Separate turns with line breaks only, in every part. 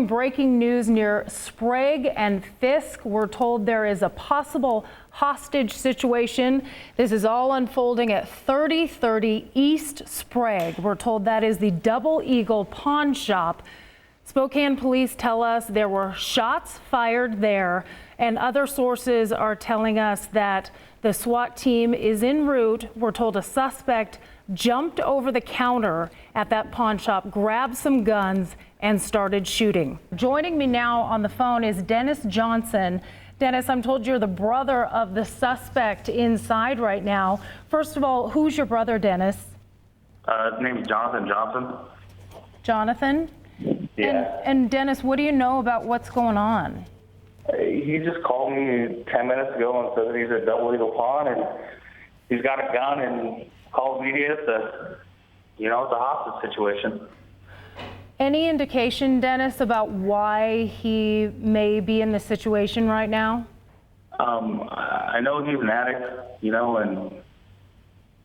Breaking news near Sprague and Fisk. We're told there is a possible hostage situation. This is all unfolding at 3030 East Sprague. We're told that is the Double Eagle pawn shop. Spokane police tell us there were shots fired there, and other sources are telling us that the SWAT team is en route. We're told a suspect jumped over the counter at that pawn shop, grabbed some guns, and started shooting. Joining me now on the phone is Dennis Johnson. Dennis, I'm told you're the brother of the suspect inside right now. First of all, who's your brother, Dennis?
His name is Jonathan Johnson.
Jonathan?
Yeah.
And Dennis, what do you know about what's going on?
He just called me 10 minutes ago and said that he's a double eagle pawn and he's got a gun and called me it's a hostage situation.
Any indication, Dennis, about why he may be in this situation right now?
I know he's an addict, and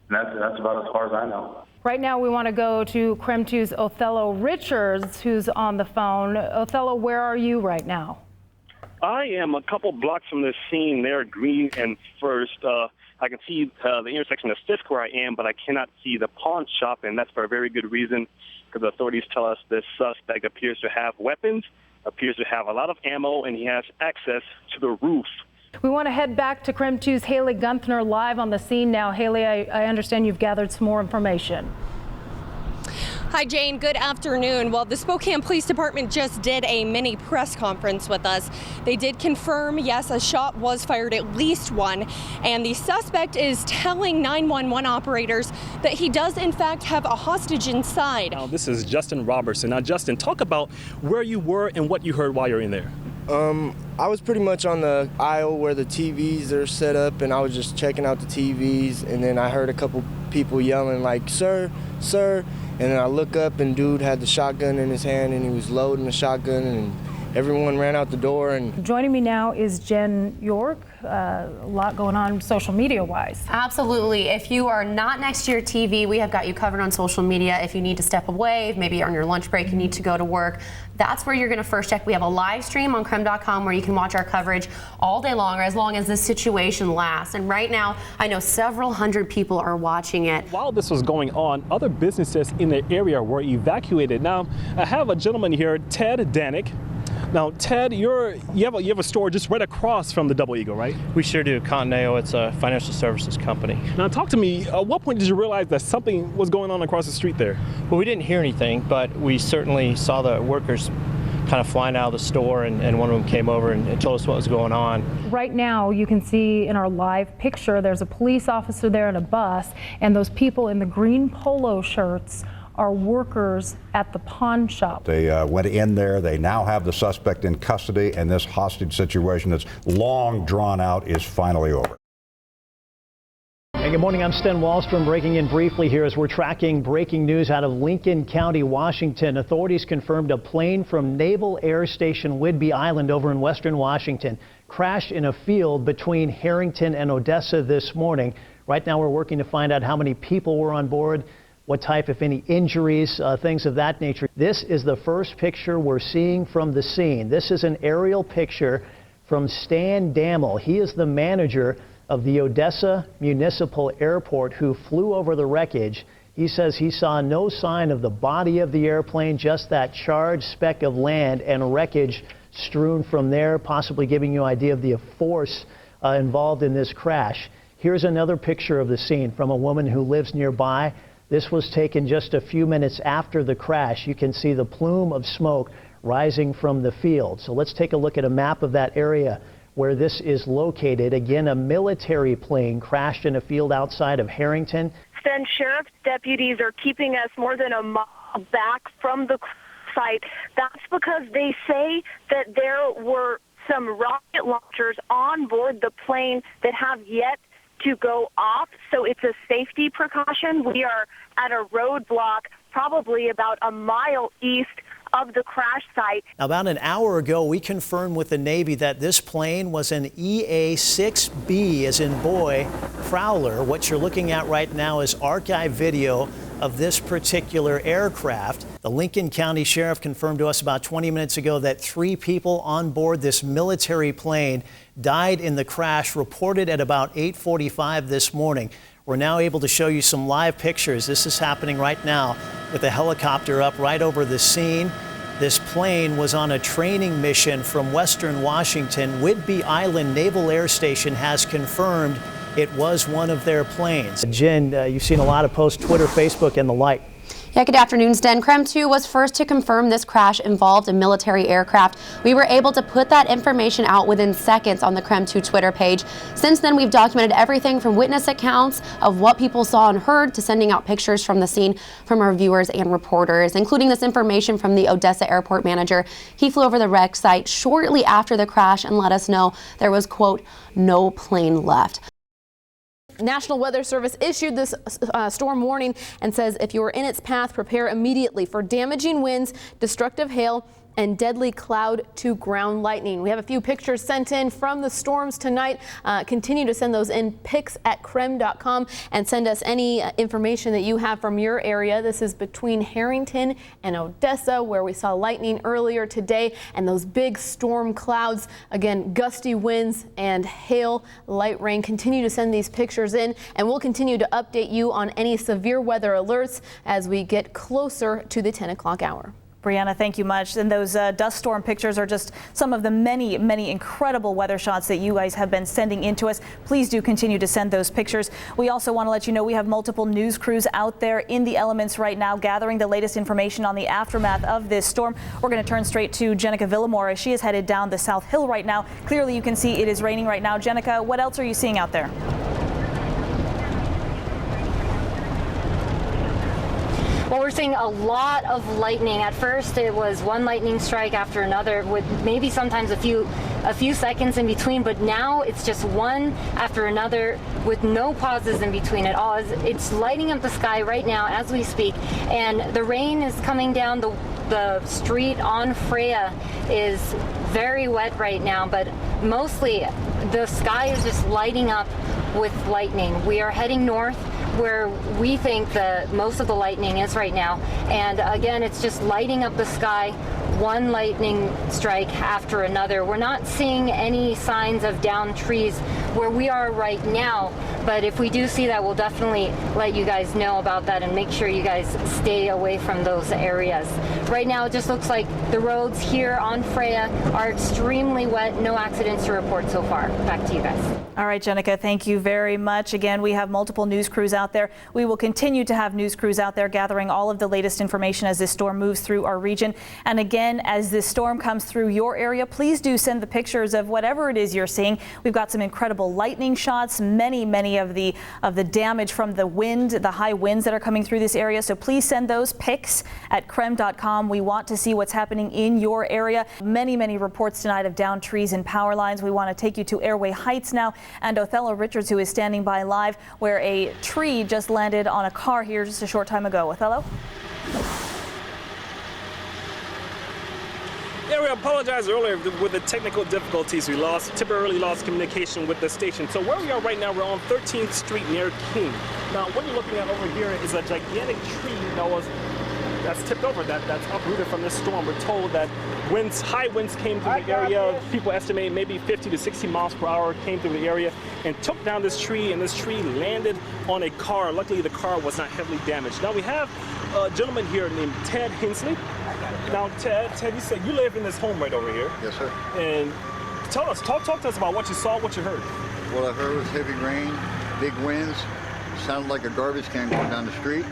that's about as far as I know.
Right now, we want to go to KREM 2's Othello Richards, who's on the phone. Othello, where are you right now?
I am a couple blocks from the scene there, Green and First. I can see the intersection of Fisk where I am, but I cannot see the pawn shop, and that's for a very good reason, because the authorities tell us this suspect appears to have weapons, appears to have a lot of ammo, and he has access to the roof.
We want to head back to KREM 2's Haley Gunther live on the scene now. Haley, I understand you've gathered some more information.
Hi, Jane. Good afternoon. Well, the Spokane Police Department just did a mini press conference with us. They did confirm, yes, a shot was fired, at least one, and the suspect is telling 911 operators that he does, in fact, have a hostage inside.
Now, this is Justin Robertson. Now, Justin, talk about where you were and what you heard while you're in there.
I was pretty much on the aisle where the TVs are set up, and I was just checking out the TVs, and then I heard a couple people yelling like, "Sir, sir," and then I look up and dude had the shotgun in his hand and he was loading the shotgun, and everyone ran out the door. And
joining me now is Jen York. A lot going on social media wise.
Absolutely. If you are not next to your TV, we have got you covered on social media. If you need to step away, maybe on your lunch break, you need to go to work, that's where you're going to first check. We have a live stream on KREM.com where you can watch our coverage all day long, or as long as this situation lasts. And right now, I know several hundred people are watching it.
While this was going on, other businesses in the area were evacuated. Now, I have a gentleman here, Ted Danick. Now, Ted, you have a store just right across from the Double Eagle, right?
We sure do. Contineo, it's a financial services company.
Now, talk to me. At what point did you realize that something was going on across the street there?
Well, we didn't hear anything, but we certainly saw the workers kind of flying out of the store, and one of them came over and told us what was going on.
Right now, you can see in our live picture, there's a police officer there in a bus, and those people in the green polo shirts are workers at the pawn shop.
They went in there. They now have the suspect in custody, and this hostage situation that's long drawn out is finally over.
Hey, good morning. I'm Sten Wallstrom, breaking in briefly here as we're tracking breaking news out of Lincoln County, Washington. Authorities confirmed a plane from Naval Air Station Whidbey Island over in western Washington crashed in a field between Harrington and Odessa this morning. Right now, we're working to find out how many people were on board, what type, if any, injuries, things of that nature. This is the first picture we're seeing from the scene. This is an aerial picture from Stan Dammel. He is the manager of the Odessa Municipal Airport who flew over the wreckage. He says he saw no sign of the body of the airplane, just that charred speck of land and wreckage strewn from there, possibly giving you an idea of the force involved in this crash. Here's another picture of the scene from a woman who lives nearby. This was taken just a few minutes after the crash. You can see the plume of smoke rising from the field. So let's take a look at a map of that area where this is located. Again, a military plane crashed in a field outside of Harrington.
Then sheriff's deputies are keeping us more than a mile back from the site. That's because they say that there were some rocket launchers on board the plane that have yet to go off, so it's a safety precaution. We are at a roadblock probably about a mile east of the crash site.
About an hour ago, we confirmed with the Navy that this plane was an EA-6B, as in boy, Prowler. What you're looking at right now is archive video of this particular aircraft. The Lincoln County Sheriff confirmed to us about 20 minutes ago that 3 people on board this military plane died in the crash, reported at about 8:45 this morning. We're now able to show you some live pictures. This is happening right now with a helicopter up right over the scene. This plane was on a training mission from Western Washington. Whidbey Island Naval Air Station has confirmed it was one of their planes. Jen, you've seen a lot of posts, Twitter, Facebook, and the like.
Yeah, good afternoon, Sten. KREM 2 was first to confirm this crash involved a military aircraft. We were able to put that information out within seconds on the KREM 2 Twitter page. Since then, we've documented everything from witness accounts of what people saw and heard to sending out pictures from the scene from our viewers and reporters, including this information from the Odessa airport manager. He flew over the wreck site shortly after the crash and let us know there was, quote, no plane left.
National Weather Service issued this storm warning and says if you are in its path, prepare immediately for damaging winds, destructive hail, and deadly cloud to ground lightning. We have a few pictures sent in from the storms tonight. Continue to send those in, pics@krem.com, and send us any information that you have from your area. This is between Harrington and Odessa, where we saw lightning earlier today, and those big storm clouds. Again, gusty winds and hail, light rain. Continue to send these pictures in, and we'll continue to update you on any severe weather alerts as we get closer to the 10 o'clock hour.
Brianna, thank you much. And those dust storm pictures are just some of the many, many incredible weather shots that you guys have been sending in to us. Please do continue to send those pictures. We also want to let you know we have multiple news crews out there in the elements right now, gathering the latest information on the aftermath of this storm. We're going to turn straight to Jenica Villamore as she is headed down the South Hill right now. Clearly, you can see it is raining right now. Jenica, what else are you seeing out there?
Well, we're seeing a lot of lightning. At first, it was one lightning strike after another, with maybe sometimes a few seconds in between. But now it's just one after another, with no pauses in between at all. It's lighting up the sky right now as we speak, and the rain is coming down. The street on Freya is very wet right now, but mostly the sky is just lighting up with lightning. We are heading north, where we think that most of the lightning is right now. And again, it's just lighting up the sky, one lightning strike after another. We're not seeing any signs of downed trees where we are right now, but if we do see that, we'll definitely let you guys know about that and make sure you guys stay away from those areas. Right now, it just looks like the roads here on Freya are extremely wet. No accidents to report so far. Back to you guys.
All right, Jenica, thank you very much. Again, we have multiple news crews out there. We will continue to have news crews out there gathering all of the latest information as this storm moves through our region. And again, as this storm comes through your area, please do send the pictures of whatever it is you're seeing. We've got some incredible lightning shots, many of the damage from the wind, the high winds that are coming through this area. So please send those pics at krem.com. We want to see what's happening in your area. Many reports tonight of downed trees and power lines. We want to take you to Airway Heights now, and Othello Richards, who is standing by live, where a tree just landed on a car here just a short time ago. Othello?
Yeah, we apologized earlier with the technical difficulties. We temporarily lost communication with the station. So where we are right now, we're on 13th Street near King. Now, what you're looking at over here is a gigantic tree that's tipped over, that's uprooted from this storm. We're told that high winds came through the area. People estimate maybe 50 to 60 miles per hour came through the area and took down this tree, and this tree landed on a car. Luckily, the car was not heavily damaged. Now, we have a gentleman here named Ted Hensley. Now, Ted, you said you live in this home right over here.
Yes, sir.
And talk to us about what you saw, what you heard.
What I heard was heavy rain, big winds. Sounded like a garbage can going down the street.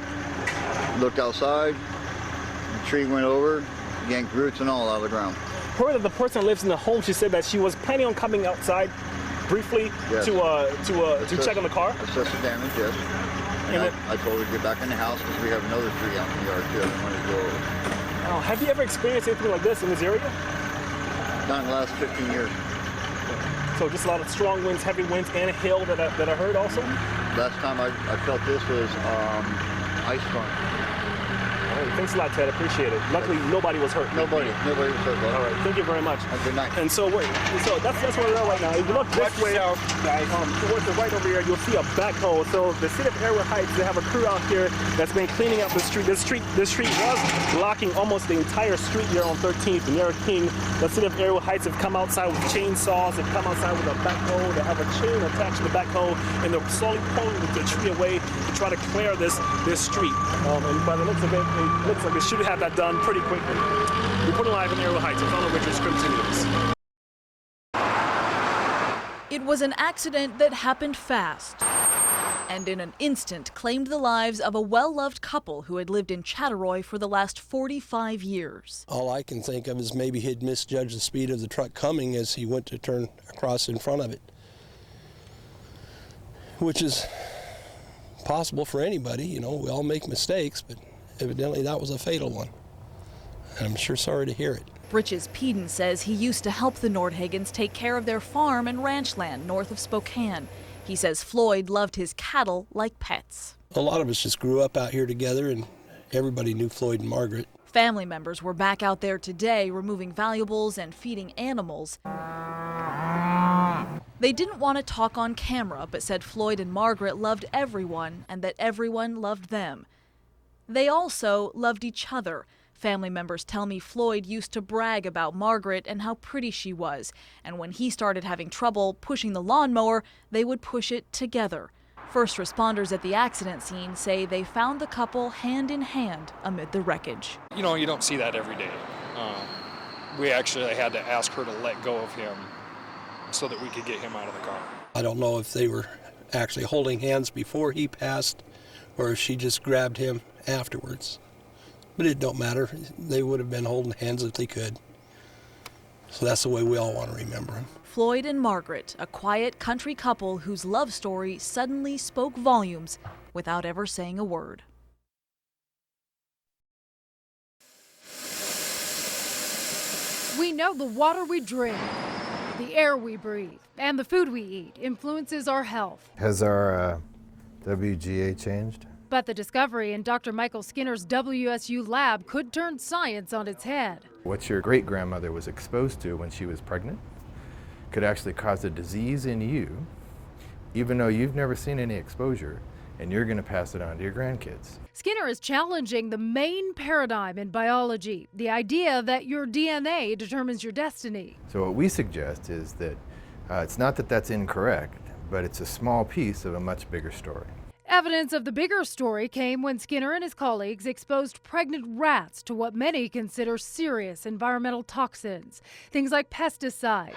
Looked outside. The tree went over, yanked roots and all out of the ground.
Heard that the person that lives in the home, she said that she was planning on coming outside briefly to check on the car.
Assess the damage, yes. And I told her to get back in the house because we have another tree out in the yard too. I didn't want to go over.
Oh, have you ever experienced anything like this in this area?
Not in the last 15 years.
So just a lot of strong winds, heavy winds, and hail that I heard also?
Last time I felt this was ice storm.
Oh, right, thanks a lot, Ted. Appreciate it. Luckily, nobody was hurt.
Nobody was hurt, bro.
All right, thank you very much.
Have a good night.
And so that's where we're at right now. If you look this way, towards the right over here, you'll see a backhoe. So the city of Airwood Heights, they have a crew out here that's been cleaning up the street. This street was blocking almost the entire street here on 13th near King. The city of Airwood Heights have come outside with chainsaws, have come outside with a backhoe. They have a chain attached to the backhoe, and they're slowly pulling the tree away to try to clear this street. And by the looks of it, it looks like they should have that done pretty quickly. Reporting live in Airwood Heights, I'm Colin Richards, Crimson News.
It was an accident that happened fast and in an instant claimed the lives of a well-loved couple who had lived in Chattaroy for the last 45 years.
All I can think of is maybe he'd misjudged the speed of the truck coming as he went to turn across in front of it, which is possible for anybody. You know, we all make mistakes, but evidently that was a fatal one. And I'm sure sorry to hear it.
Britches Peden says he used to help the Nordhagens take care of their farm and ranch land north of Spokane. He says Floyd loved his cattle like pets.
A lot of us just grew up out here together, and everybody knew Floyd and Margaret.
Family members were back out there today removing valuables and feeding animals. They didn't want to talk on camera, but said Floyd and Margaret loved everyone and that everyone loved them. They also loved each other. Family members tell me Floyd used to brag about Margaret and how pretty she was, and when he started having trouble pushing the lawnmower, they would push it together. First responders at the accident scene say they found the couple hand in hand amid the wreckage.
You know, you don't see that every day. We actually had to ask her to let go of him so that we could get him out of the car.
I don't know if they were actually holding hands before he passed or if she just grabbed him afterwards. But it don't matter. They would have been holding hands if they could. So that's the way we all want to remember him.
Floyd and Margaret, a quiet country couple whose love story suddenly spoke volumes without ever saying a word.
We know the water we drink, the air we breathe, and the food we eat influences our health.
Has our WGA changed?
But the discovery in Dr. Michael Skinner's WSU lab could turn science on its head.
What your great-grandmother was exposed to when she was pregnant could actually cause a disease in you, even though you've never seen any exposure, and you're going to pass it on to your grandkids.
Skinner is challenging the main paradigm in biology, the idea that your DNA determines your destiny.
So what we suggest is that it's not that that's incorrect, but it's a small piece of a much bigger story.
Evidence of the bigger story came when Skinner and his colleagues exposed pregnant rats to what many consider serious environmental toxins, things like pesticides,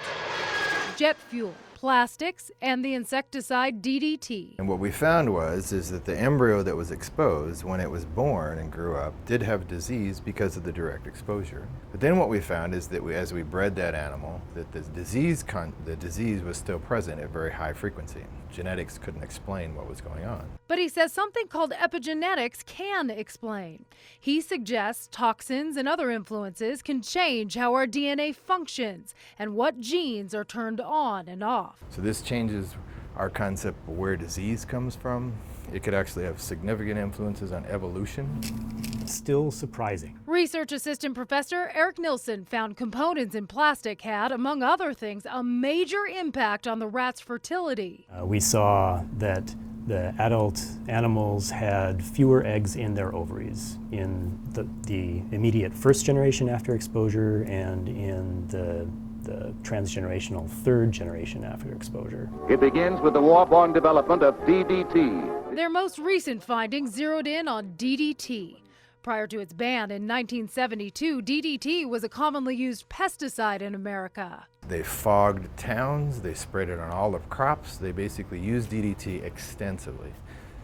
jet fuel, plastics, and the insecticide DDT.
And what we found is that the embryo that was exposed when it was born and grew up did have disease because of the direct exposure. But then what we found is that as we bred that animal, that the disease was still present at very high frequency. Genetics couldn't explain what was going on.
But he says something called epigenetics can explain. He suggests toxins and other influences can change how our DNA functions and what genes are turned on and off.
So this changes our concept of where disease comes from. It could actually have significant influences on evolution.
Still surprising.
Research assistant professor Eric Nilsson found components in plastic had, among other things, a major impact on the rat's fertility.
We saw that the adult animals had fewer eggs in their ovaries in the immediate first generation after exposure and in the transgenerational third generation after exposure.
It begins with the war-born development of DDT.
Their most recent findings zeroed in on DDT. Prior to its ban in 1972, DDT was a commonly used pesticide in America.
They fogged towns, they sprayed it on olive crops, they basically used DDT extensively.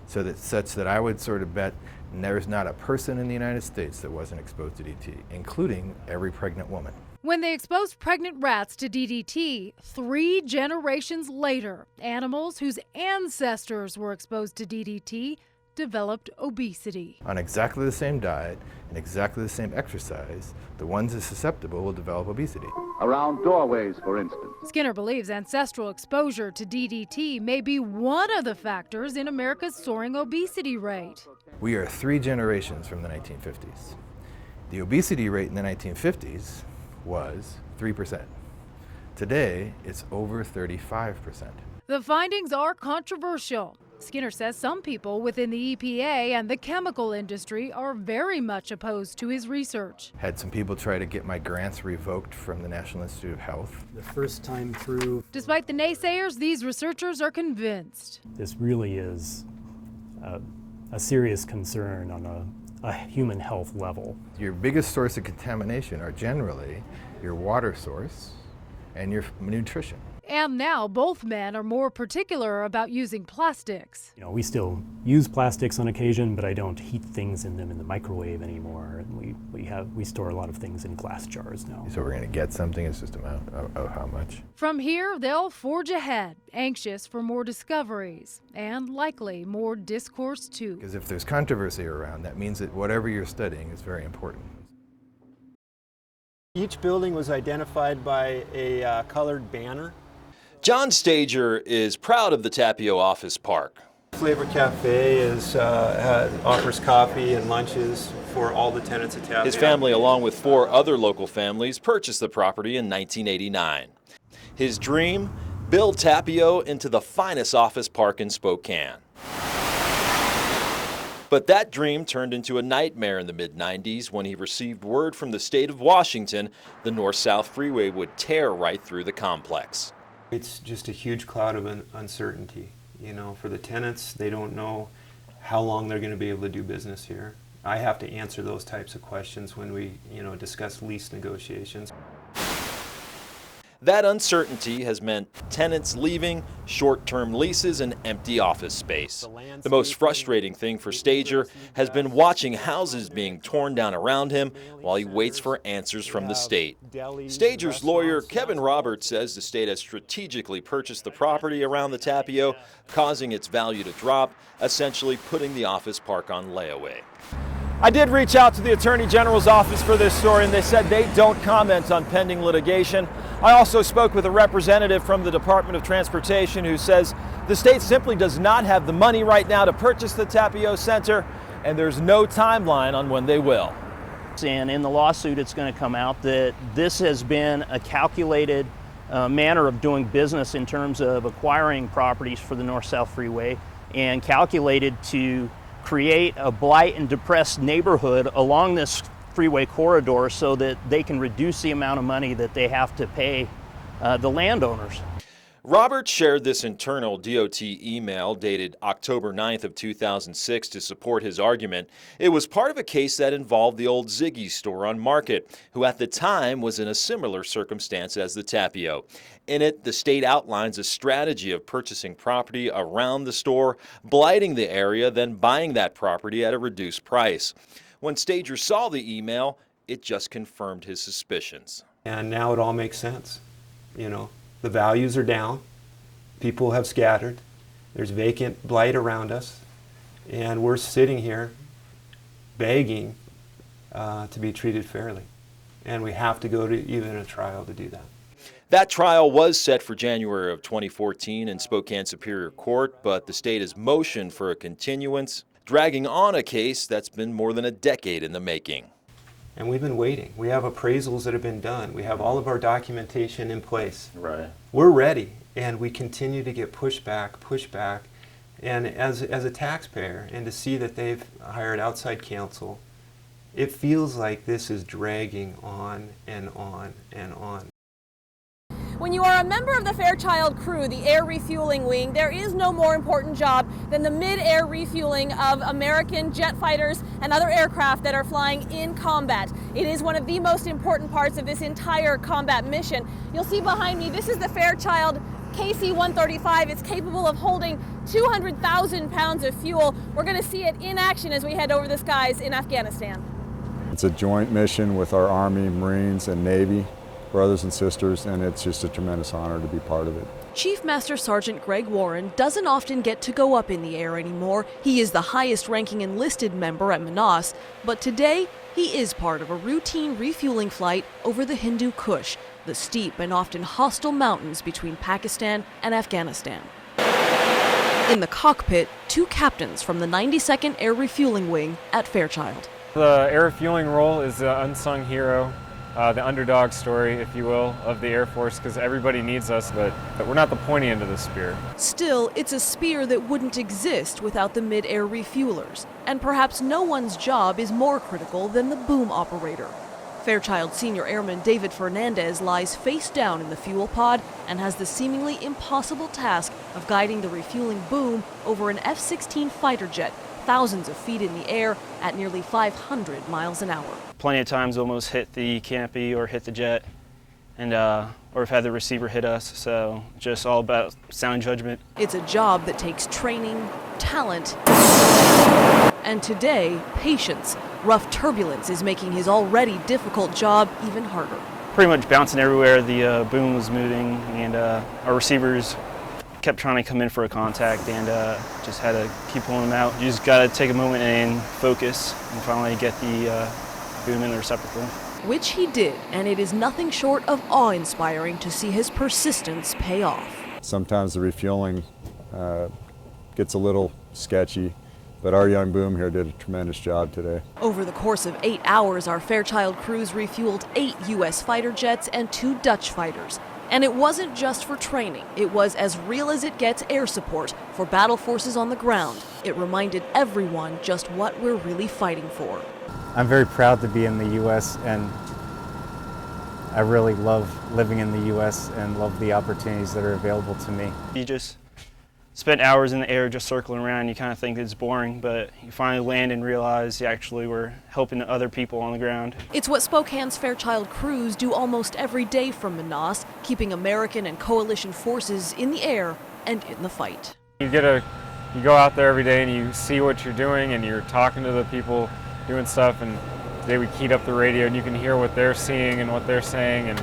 Such that I would sort of bet there's not a person in the United States that wasn't exposed to DDT, including every pregnant woman.
When they exposed pregnant rats to DDT, 3 generations later, animals whose ancestors were exposed to DDT developed obesity.
On exactly the same diet and exactly the same exercise, the ones that's susceptible will develop obesity.
Around doorways, for instance.
Skinner believes ancestral exposure to DDT may be one of the factors in America's soaring obesity rate.
We are 3 generations from the 1950s. The obesity rate in the 1950s was 3%. Today, it's over 35%.
The findings are controversial. Skinner says some people within the EPA and the chemical industry are very much opposed to his research.
Had some people try to get my grants revoked from the National Institute of Health.
The first time through.
Despite the naysayers, these researchers are convinced.
This really is a serious concern on a human health level.
Your biggest source of contamination are generally your water source and your nutrition.
And now both men are more particular about using plastics.
You know, we still use plastics on occasion, but I don't heat things in them in the microwave anymore. And we store a lot of things in glass jars now.
So we're going to get something, it's just amount of how much.
From here, they'll forge ahead, anxious for more discoveries and likely more discourse too.
Because if there's controversy around, that means that whatever you're studying is very important.
Each building was identified by a colored banner.
John Stager is proud of the Tapio Office Park.
Flavor Cafe offers coffee and lunches for all the tenants at Tapio.
His family, along with 4 other local families, purchased the property in 1989. His dream, build Tapio into the finest office park in Spokane. But that dream turned into a nightmare in the mid-90s when he received word from the state of Washington the North-South Freeway would tear right through the complex.
It's just a huge cloud of uncertainty. You know, for the tenants, they don't know how long they're going to be able to do business here. I have to answer those types of questions when we, discuss lease negotiations.
That uncertainty has meant tenants leaving, short-term leases, and empty office space. The most frustrating thing for Stager has been watching houses being torn down around him while he waits for answers from the state. Stager's lawyer, Kevin Roberts, says the state has strategically purchased the property around the Tapio, causing its value to drop, essentially putting the office park on layaway.
I did reach out to the Attorney General's office for this story, and they said they don't comment on pending litigation. I also spoke with a representative from the Department of Transportation who says the state simply does not have the money right now to purchase the Tapio Center, and there's no timeline on when they will.
And in the lawsuit, it's going to come out that this has been a calculated manner of doing business in terms of acquiring properties for the North-South Freeway, and calculated to create a blight and depressed neighborhood along this freeway corridor so that they can reduce the amount of money that they have to pay the landowners.
Roberts shared this internal DOT email dated October 9th of 2006 to support his argument. It was part of a case that involved the old Ziggy's store on Market, who at the time was in a similar circumstance as the Tapio. In it, the state outlines a strategy of purchasing property around the store, blighting the area, then buying that property at a reduced price. When Stager saw the email, it just confirmed his suspicions.
And now it all makes sense. The values are down, people have scattered, there's vacant blight around us, and we're sitting here begging to be treated fairly. And we have to go to even a trial to do that.
That trial was set for January of 2014 in Spokane Superior Court, but the state has motioned for a continuance, dragging on a case that's been more than a decade in the making.
And we've been waiting. We have appraisals that have been done. We have all of our documentation in place.
Right.
We're ready, and we continue to get pushback. And as a taxpayer, and to see that they've hired outside counsel, it feels like this is dragging on and on and on.
When you are a member of the Fairchild crew, the air refueling wing, there is no more important job than the mid-air refueling of American jet fighters and other aircraft that are flying in combat. It is one of the most important parts of this entire combat mission. You'll see behind me, this is the Fairchild KC-135. It's capable of holding 200,000 pounds of fuel. We're going to see it in action as we head over the skies in Afghanistan.
It's a joint mission with our Army, Marines, and Navy brothers and sisters, and it's just a tremendous honor to be part of it.
Chief Master Sergeant Greg Warren doesn't often get to go up in the air anymore. He is the highest-ranking enlisted member at Manas, but today he is part of a routine refueling flight over the Hindu Kush, the steep and often hostile mountains between Pakistan and Afghanistan. In the cockpit, 2 captains from the 92nd Air Refueling Wing at Fairchild.
The air refueling role is the unsung hero, the underdog story, if you will, of the Air Force, because everybody needs us, but we're not the pointy end of the spear.
Still, it's a spear that wouldn't exist without the mid-air refuelers, and perhaps no one's job is more critical than the boom operator. Fairchild Senior Airman David Fernandez lies face down in the fuel pod and has the seemingly impossible task of guiding the refueling boom over an F-16 fighter jet thousands of feet in the air at nearly 500 miles an hour.
Plenty of times almost hit the canopy or hit the jet, and or have had the receiver hit us, so just all about sound judgment.
It's a job that takes training, talent, and today, patience. Rough turbulence is making his already difficult job even harder.
Pretty much bouncing everywhere the boom was moving, and our receivers kept trying to come in for a contact, and just had to keep pulling them out. You just got to take a moment and focus and finally get the boom in the receptacle.
Which he did, and it is nothing short of awe-inspiring to see his persistence pay off.
Sometimes the refueling gets a little sketchy, but our young boom here did a tremendous job today.
Over the course of 8 hours, our Fairchild crews refueled 8 U.S. fighter jets and 2 Dutch fighters. And it wasn't just for training. It was as real as it gets air support for battle forces on the ground. It reminded everyone just what we're really fighting for.
I'm very proud to be in the U.S. and I really love living in the U.S. and love the opportunities that are available to me.
You just spent hours in the air just circling around. You kind of think it's boring, but you finally land and realize you actually were helping other people on the ground.
It's what Spokane's Fairchild crews do almost every day from Manaus, keeping American and coalition forces in the air and in the fight.
You go out there every day and you see what you're doing and you're talking to the people doing stuff, and they would keyed up the radio and you can hear what they're seeing and what they're saying, and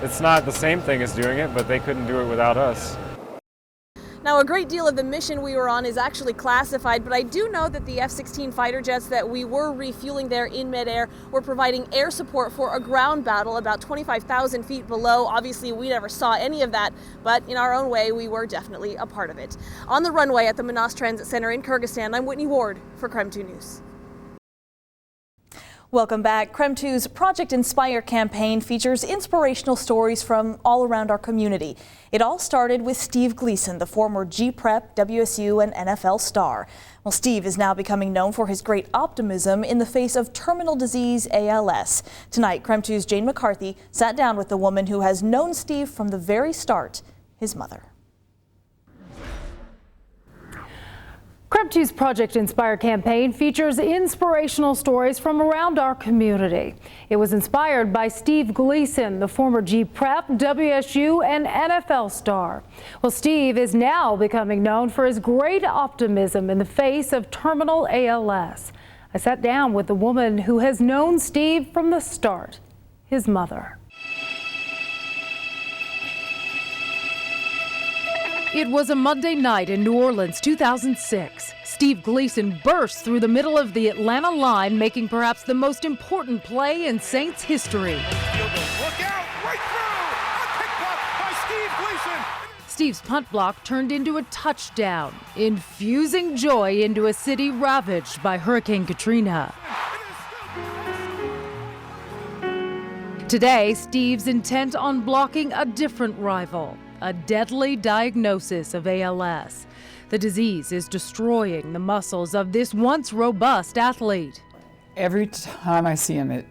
it's not the same thing as doing it, but they couldn't do it without us.
Now, a great deal of the mission we were on is actually classified, but I do know that the F-16 fighter jets that we were refueling there in midair were providing air support for a ground battle about 25,000 feet below. Obviously, we never saw any of that, but in our own way, we were definitely a part of it. On the runway at the Manaus Transit Center in Kyrgyzstan, I'm Whitney Ward for KREM 2 News. Welcome back. KREM 2's Project Inspire campaign features inspirational stories from all around our community. It all started with Steve Gleason, the former GPrep, WSU, and NFL star. Well, Steve is now becoming known for his great optimism in the face of terminal disease ALS. Tonight, KREM 2's Jane McCarthy sat down with the woman who has known Steve from the very start, his mother.
KREM 2's Project Inspire campaign features inspirational stories from around our community. It was inspired by Steve Gleason, the former GPrep, WSU, and NFL star. Well, Steve is now becoming known for his great optimism in the face of terminal ALS. I sat down with the woman who has known Steve from the start, his mother. It was a Monday night in New Orleans, 2006. Steve Gleason burst through the middle of the Atlanta line, making perhaps the most important play in Saints history.
Look out, right through! A kick block by Steve Gleason!
Steve's punt block turned into a touchdown, infusing joy into a city ravaged by Hurricane Katrina. Today, Steve's intent on blocking a different rival, a deadly diagnosis of ALS. The disease is destroying the muscles of this once robust athlete.
Every time I see him, it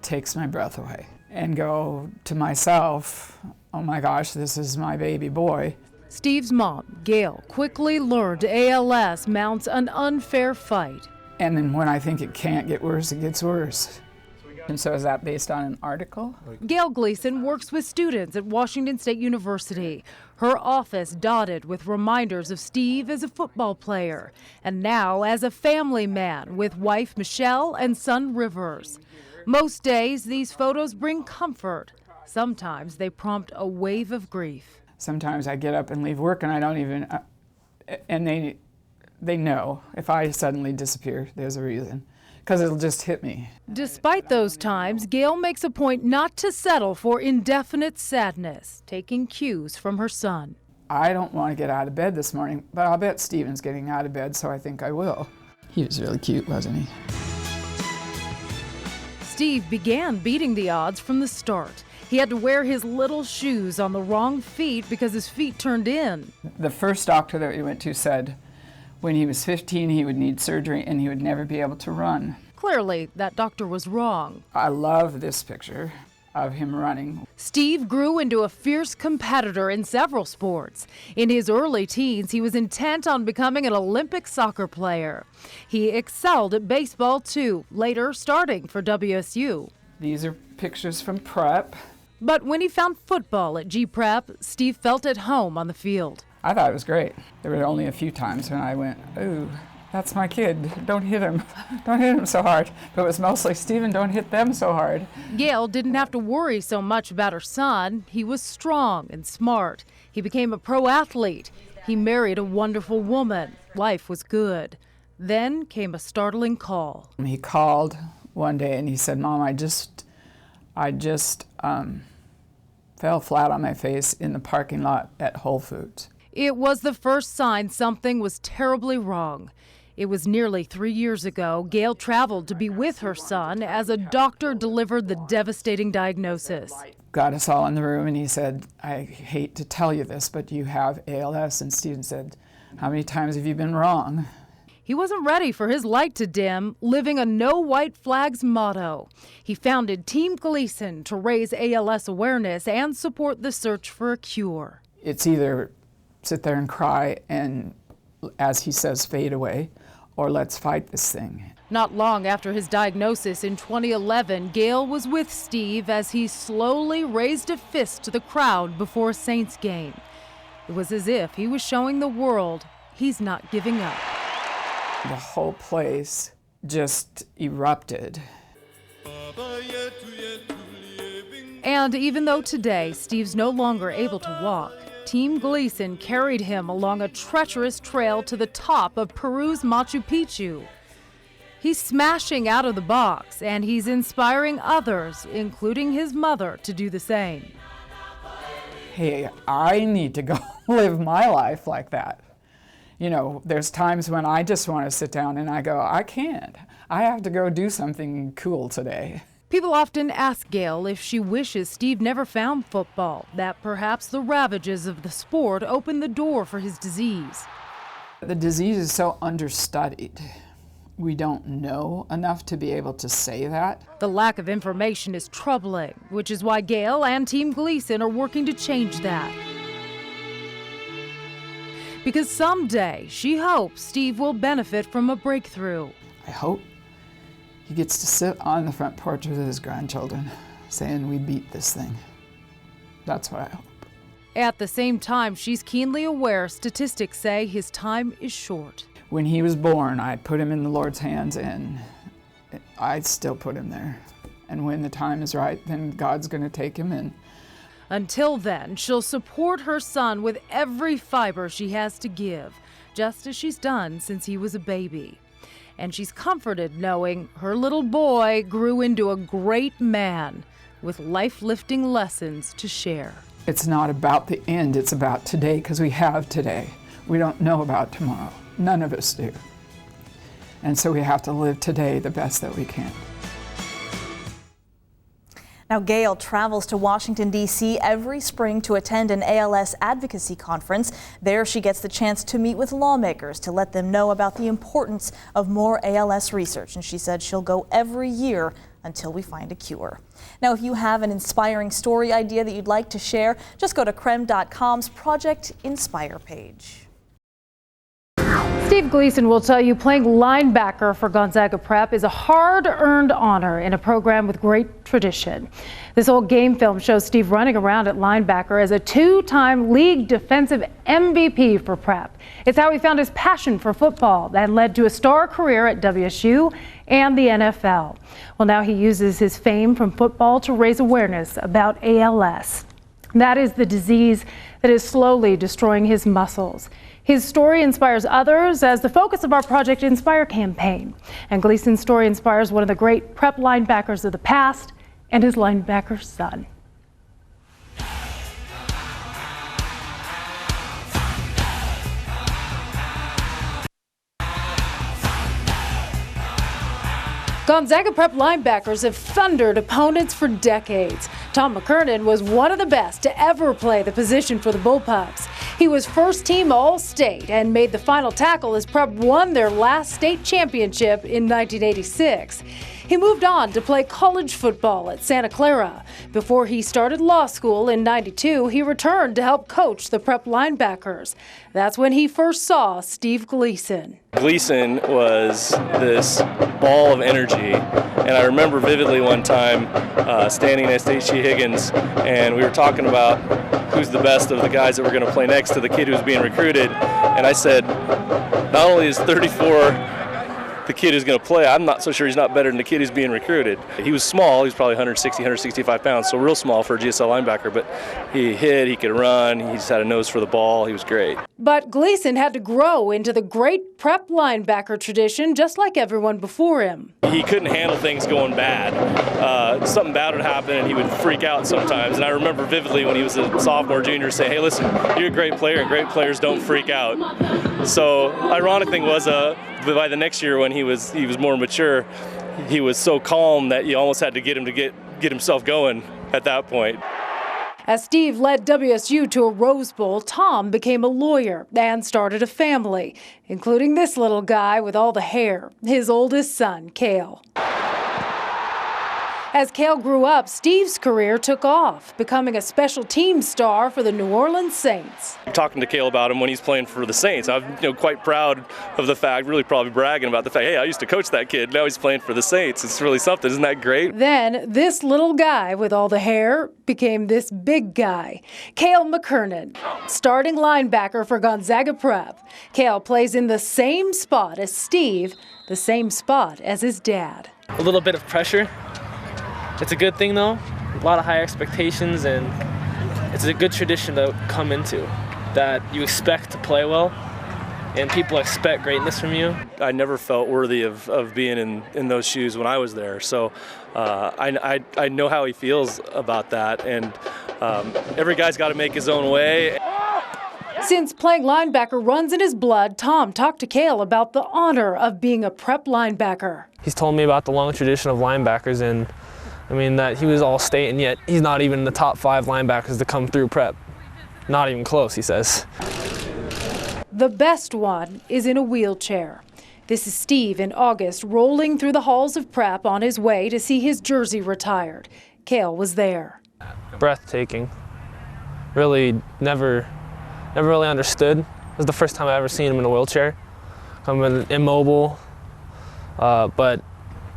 takes my breath away and go to myself, oh my gosh, this is my baby boy.
Steve's mom, Gail, quickly learned ALS mounts an unfair fight.
And then when I think it can't get worse, it gets worse. And so is that based on an article?
Gail Gleason works with students at Washington State University. Her office dotted with reminders of Steve as a football player and now as a family man with wife Michelle and son Rivers. Most days, these photos bring comfort. Sometimes they prompt a wave of grief.
Sometimes I get up and leave work and I don't even, and they know if I suddenly disappear, there's a reason. Because it'll just hit me.
Despite those times, Gail makes a point not to settle for indefinite sadness, taking cues from her son.
I don't want to get out of bed this morning, but I'll bet Steven's getting out of bed, so I think I will. He was really cute, wasn't he?
Steve began beating the odds from the start. He had to wear his little shoes on the wrong feet because his feet turned in.
The first doctor that we went to said when he was 15 he would need surgery and he would never be able to run.
Clearly, that doctor was wrong.
I love this picture of him running.
Steve grew into a fierce competitor in several sports. In his early teens, he was intent on becoming an Olympic soccer player. He excelled at baseball too, later starting for WSU.
These are pictures from prep.
But when he found football at G-Prep, Steve felt at home on the field.
I thought it was great. There were only a few times when I went, ooh, that's my kid, don't hit him. Don't hit him so hard. But it was mostly, Stephen, don't hit them so hard.
Gail didn't have to worry so much about her son. He was strong and smart. He became a pro athlete. He married a wonderful woman. Life was good. Then came a startling call.
He called one day and he said, Mom, I just fell flat on my face in the parking lot at Whole Foods.
It was the first sign something was terribly wrong. It was nearly 3 years ago. Gail traveled to be with her son as a doctor delivered the devastating diagnosis.
Got us all in the room and he said, I hate to tell you this, but you have ALS. And Stephen said, how many times have you been wrong?
He wasn't ready for his light to dim, living a no white flags motto. He founded Team Gleason to raise ALS awareness and support the search for a cure.
It's either sit there and cry and, as he says, fade away, or let's fight this thing.
Not long after his diagnosis in 2011, Gail was with Steve as he slowly raised a fist to the crowd before a Saints game. It was as if he was showing the world he's not giving up.
The whole place just erupted.
And even though today Steve's no longer able to walk, Team Gleason carried him along a treacherous trail to the top of Peru's Machu Picchu. He's smashing out of the box, and he's inspiring others, including his mother, to do the same.
Hey, I need to go live my life like that. You know, there's times when I just want to sit down and I go, I can't. I have to go do something cool today.
People often ask Gail if she wishes Steve never found football, that perhaps the ravages of the sport opened the door for his disease.
The disease is so understudied. We don't know enough to be able to say that.
The lack of information is troubling, which is why Gail and Team Gleason are working to change that. Because someday she hopes Steve will benefit from a breakthrough.
I hope he gets to sit on the front porch with his grandchildren saying, we beat this thing. That's what I hope.
At the same time, she's keenly aware statistics say his time is short.
When he was born, I put him in the Lord's hands and I'd still put him there. And when the time is right, then God's going to take him in.
Until then, she'll support her son with every fiber she has to give, just as she's done since he was a baby. And she's comforted knowing her little boy grew into a great man with life-lifting lessons to share.
It's not about the end, it's about today, because we have today. We don't know about tomorrow. None of us do. And so we have to live today the best that we can.
Now, Gail travels to Washington, D.C. every spring to attend an ALS advocacy conference. There she gets the chance to meet with lawmakers to let them know about the importance of more ALS research. And she said she'll go every year until we find a cure. Now, if you have an inspiring story idea that you'd like to share, just go to creme.com's Project Inspire page.
Steve Gleason will tell you playing linebacker for Gonzaga Prep is a hard-earned honor in a program with great tradition. This old game film shows Steve running around at linebacker as a two-time league defensive MVP for Prep. It's how he found his passion for football and led to a star career at WSU and the NFL. Well, now he uses his fame from football to raise awareness about ALS. That is the disease that is slowly destroying his muscles. His story inspires others as the focus of our Project Inspire campaign. And Gleason's story inspires one of the great Prep linebackers of the past and his linebacker son. Gonzaga Prep linebackers have thundered opponents for decades. Tom McKernan was one of the best to ever play the position for the Bullpups. He was first-team All-State and made the final tackle as Prep won their last state championship in 1986. He moved on to play college football at Santa Clara. Before he started law school in '92, he returned to help coach the Prep linebackers. That's when he first saw Steve Gleason.
Gleason was this ball of energy, and I remember vividly one time standing next to H.G. Higgins, and we were talking about who's the best of the guys that were going to play next to the kid who was being recruited, and I said, not only is 34 the kid who's going to play, I'm not so sure he's not better than the kid who's being recruited. He was small, he was probably 160, 165 pounds, so real small for a GSL linebacker, but he hit, he could run, he just had a nose for the ball, he was great.
But Gleason had to grow into the great Prep linebacker tradition just like everyone before him.
He couldn't handle things going bad. Something bad would happen and he would freak out sometimes, and I remember vividly when he was a sophomore, junior, saying, hey listen, you're a great player and great players don't freak out. So ironic thing was, by the next year when he was more mature, he was so calm that you almost had to get him to get himself going at that point.
As Steve led WSU to a Rose Bowl, Tom became a lawyer and started a family, including this little guy with all the hair, his oldest son, Cale. As Cale grew up, Steve's career took off, becoming a special team star for the New Orleans Saints.
Talking to Cale about him when he's playing for the Saints, I'm quite proud of the fact, really probably bragging about the fact, hey, I used to coach that kid, now he's playing for the Saints. It's really something, isn't that great?
Then this little guy with all the hair became this big guy, Cale McKernan, starting linebacker for Gonzaga Prep. Cale plays in the same spot as Steve, the same spot as his dad.
A little bit of pressure. It's a good thing though, a lot of high expectations, and it's a good tradition to come into, that you expect to play well and people expect greatness from you.
I never felt worthy of being in those shoes when I was there, so I know how he feels about that, and every guy's got to make his own way.
Since playing linebacker runs in his blood, Tom talked to Cale about the honor of being a Prep linebacker.
He's told me about the long tradition of linebackers, and I mean that he was All-State, and yet he's not even in the top 5 linebackers to come through Prep. Not even close, he says.
The best one is in a wheelchair. This is Steve in August, rolling through the halls of Prep on his way to see his jersey retired. Cale was there.
Breathtaking. Really never really understood. It was the first time I ever seen him in a wheelchair. I'm immobile, but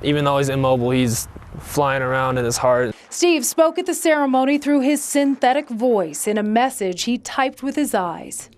even though he's immobile, he's flying around in his heart.
Steve spoke at the ceremony through his synthetic voice in a message he typed with his eyes.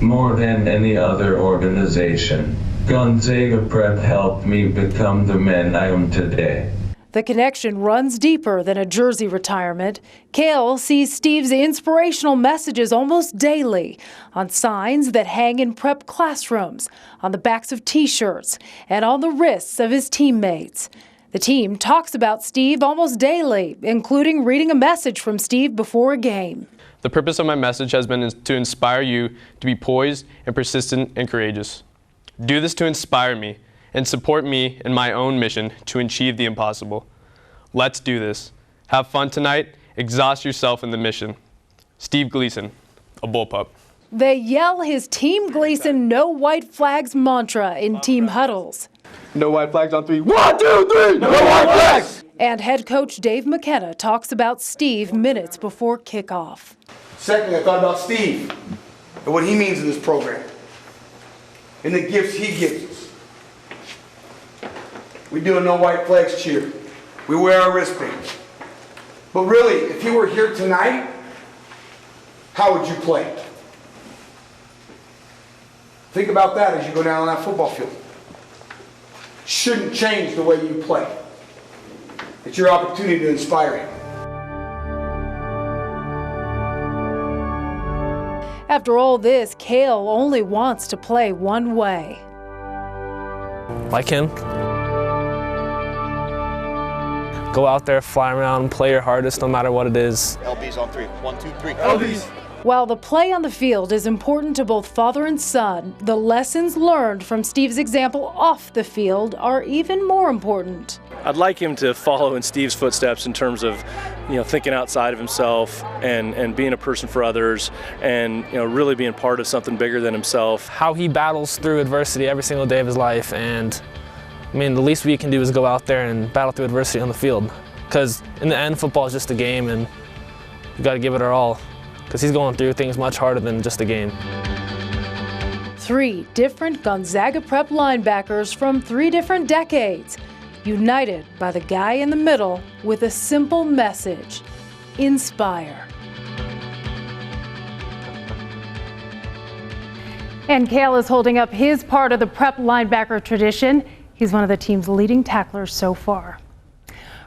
More than any other organization, Gonzaga Prep helped me become the man I am today.
The connection runs deeper than a jersey retirement. Cale sees Steve's inspirational messages almost daily on signs that hang in Prep classrooms, on the backs of T-shirts, and on the wrists of his teammates. The team talks about Steve almost daily, including reading a message from Steve before a game.
The purpose of my message has been to inspire you to be poised and persistent and courageous. Do this to inspire me and support me in my own mission to achieve the impossible. Let's do this. Have fun tonight. Exhaust yourself in the mission. Steve Gleason, a Bullpup.
They yell his Team Gleason no white flags mantra in team huddles.
No white flags on 3. 1, 2, 3. No white flags!
And head coach Dave McKenna talks about Steve minutes before kickoff.
Secondly, I thought about Steve and what he means in this program and the gifts he gives us. We do a no white flags cheer. We wear our wristbands. But really, if he were here tonight, how would you play? Think about that as you go down on that football field. Shouldn't change the way you play. It's your opportunity to inspire him.
After all this, Cale only wants to play one way.
Like him. Go out there, fly around, play your hardest no matter what it is.
LB's on 3. 1, 2, 3.
LB's.
While the play on the field is important to both father and son, the lessons learned from Steve's example off the field are even more important.
I'd like him to follow in Steve's footsteps in terms of, thinking outside of himself and being a person for others and, really being part of something bigger than himself.
How he battles through adversity every single day of his life, and I mean, the least we can do is go out there and battle through adversity on the field. Because in the end, football is just a game, and you got to give it our all. Because he's going through things much harder than just a game.
3 different Gonzaga Prep linebackers from 3 different decades, united by the guy in the middle with a simple message: inspire. And Cale is holding up his part of the Prep linebacker tradition. He's one of the team's leading tacklers so far.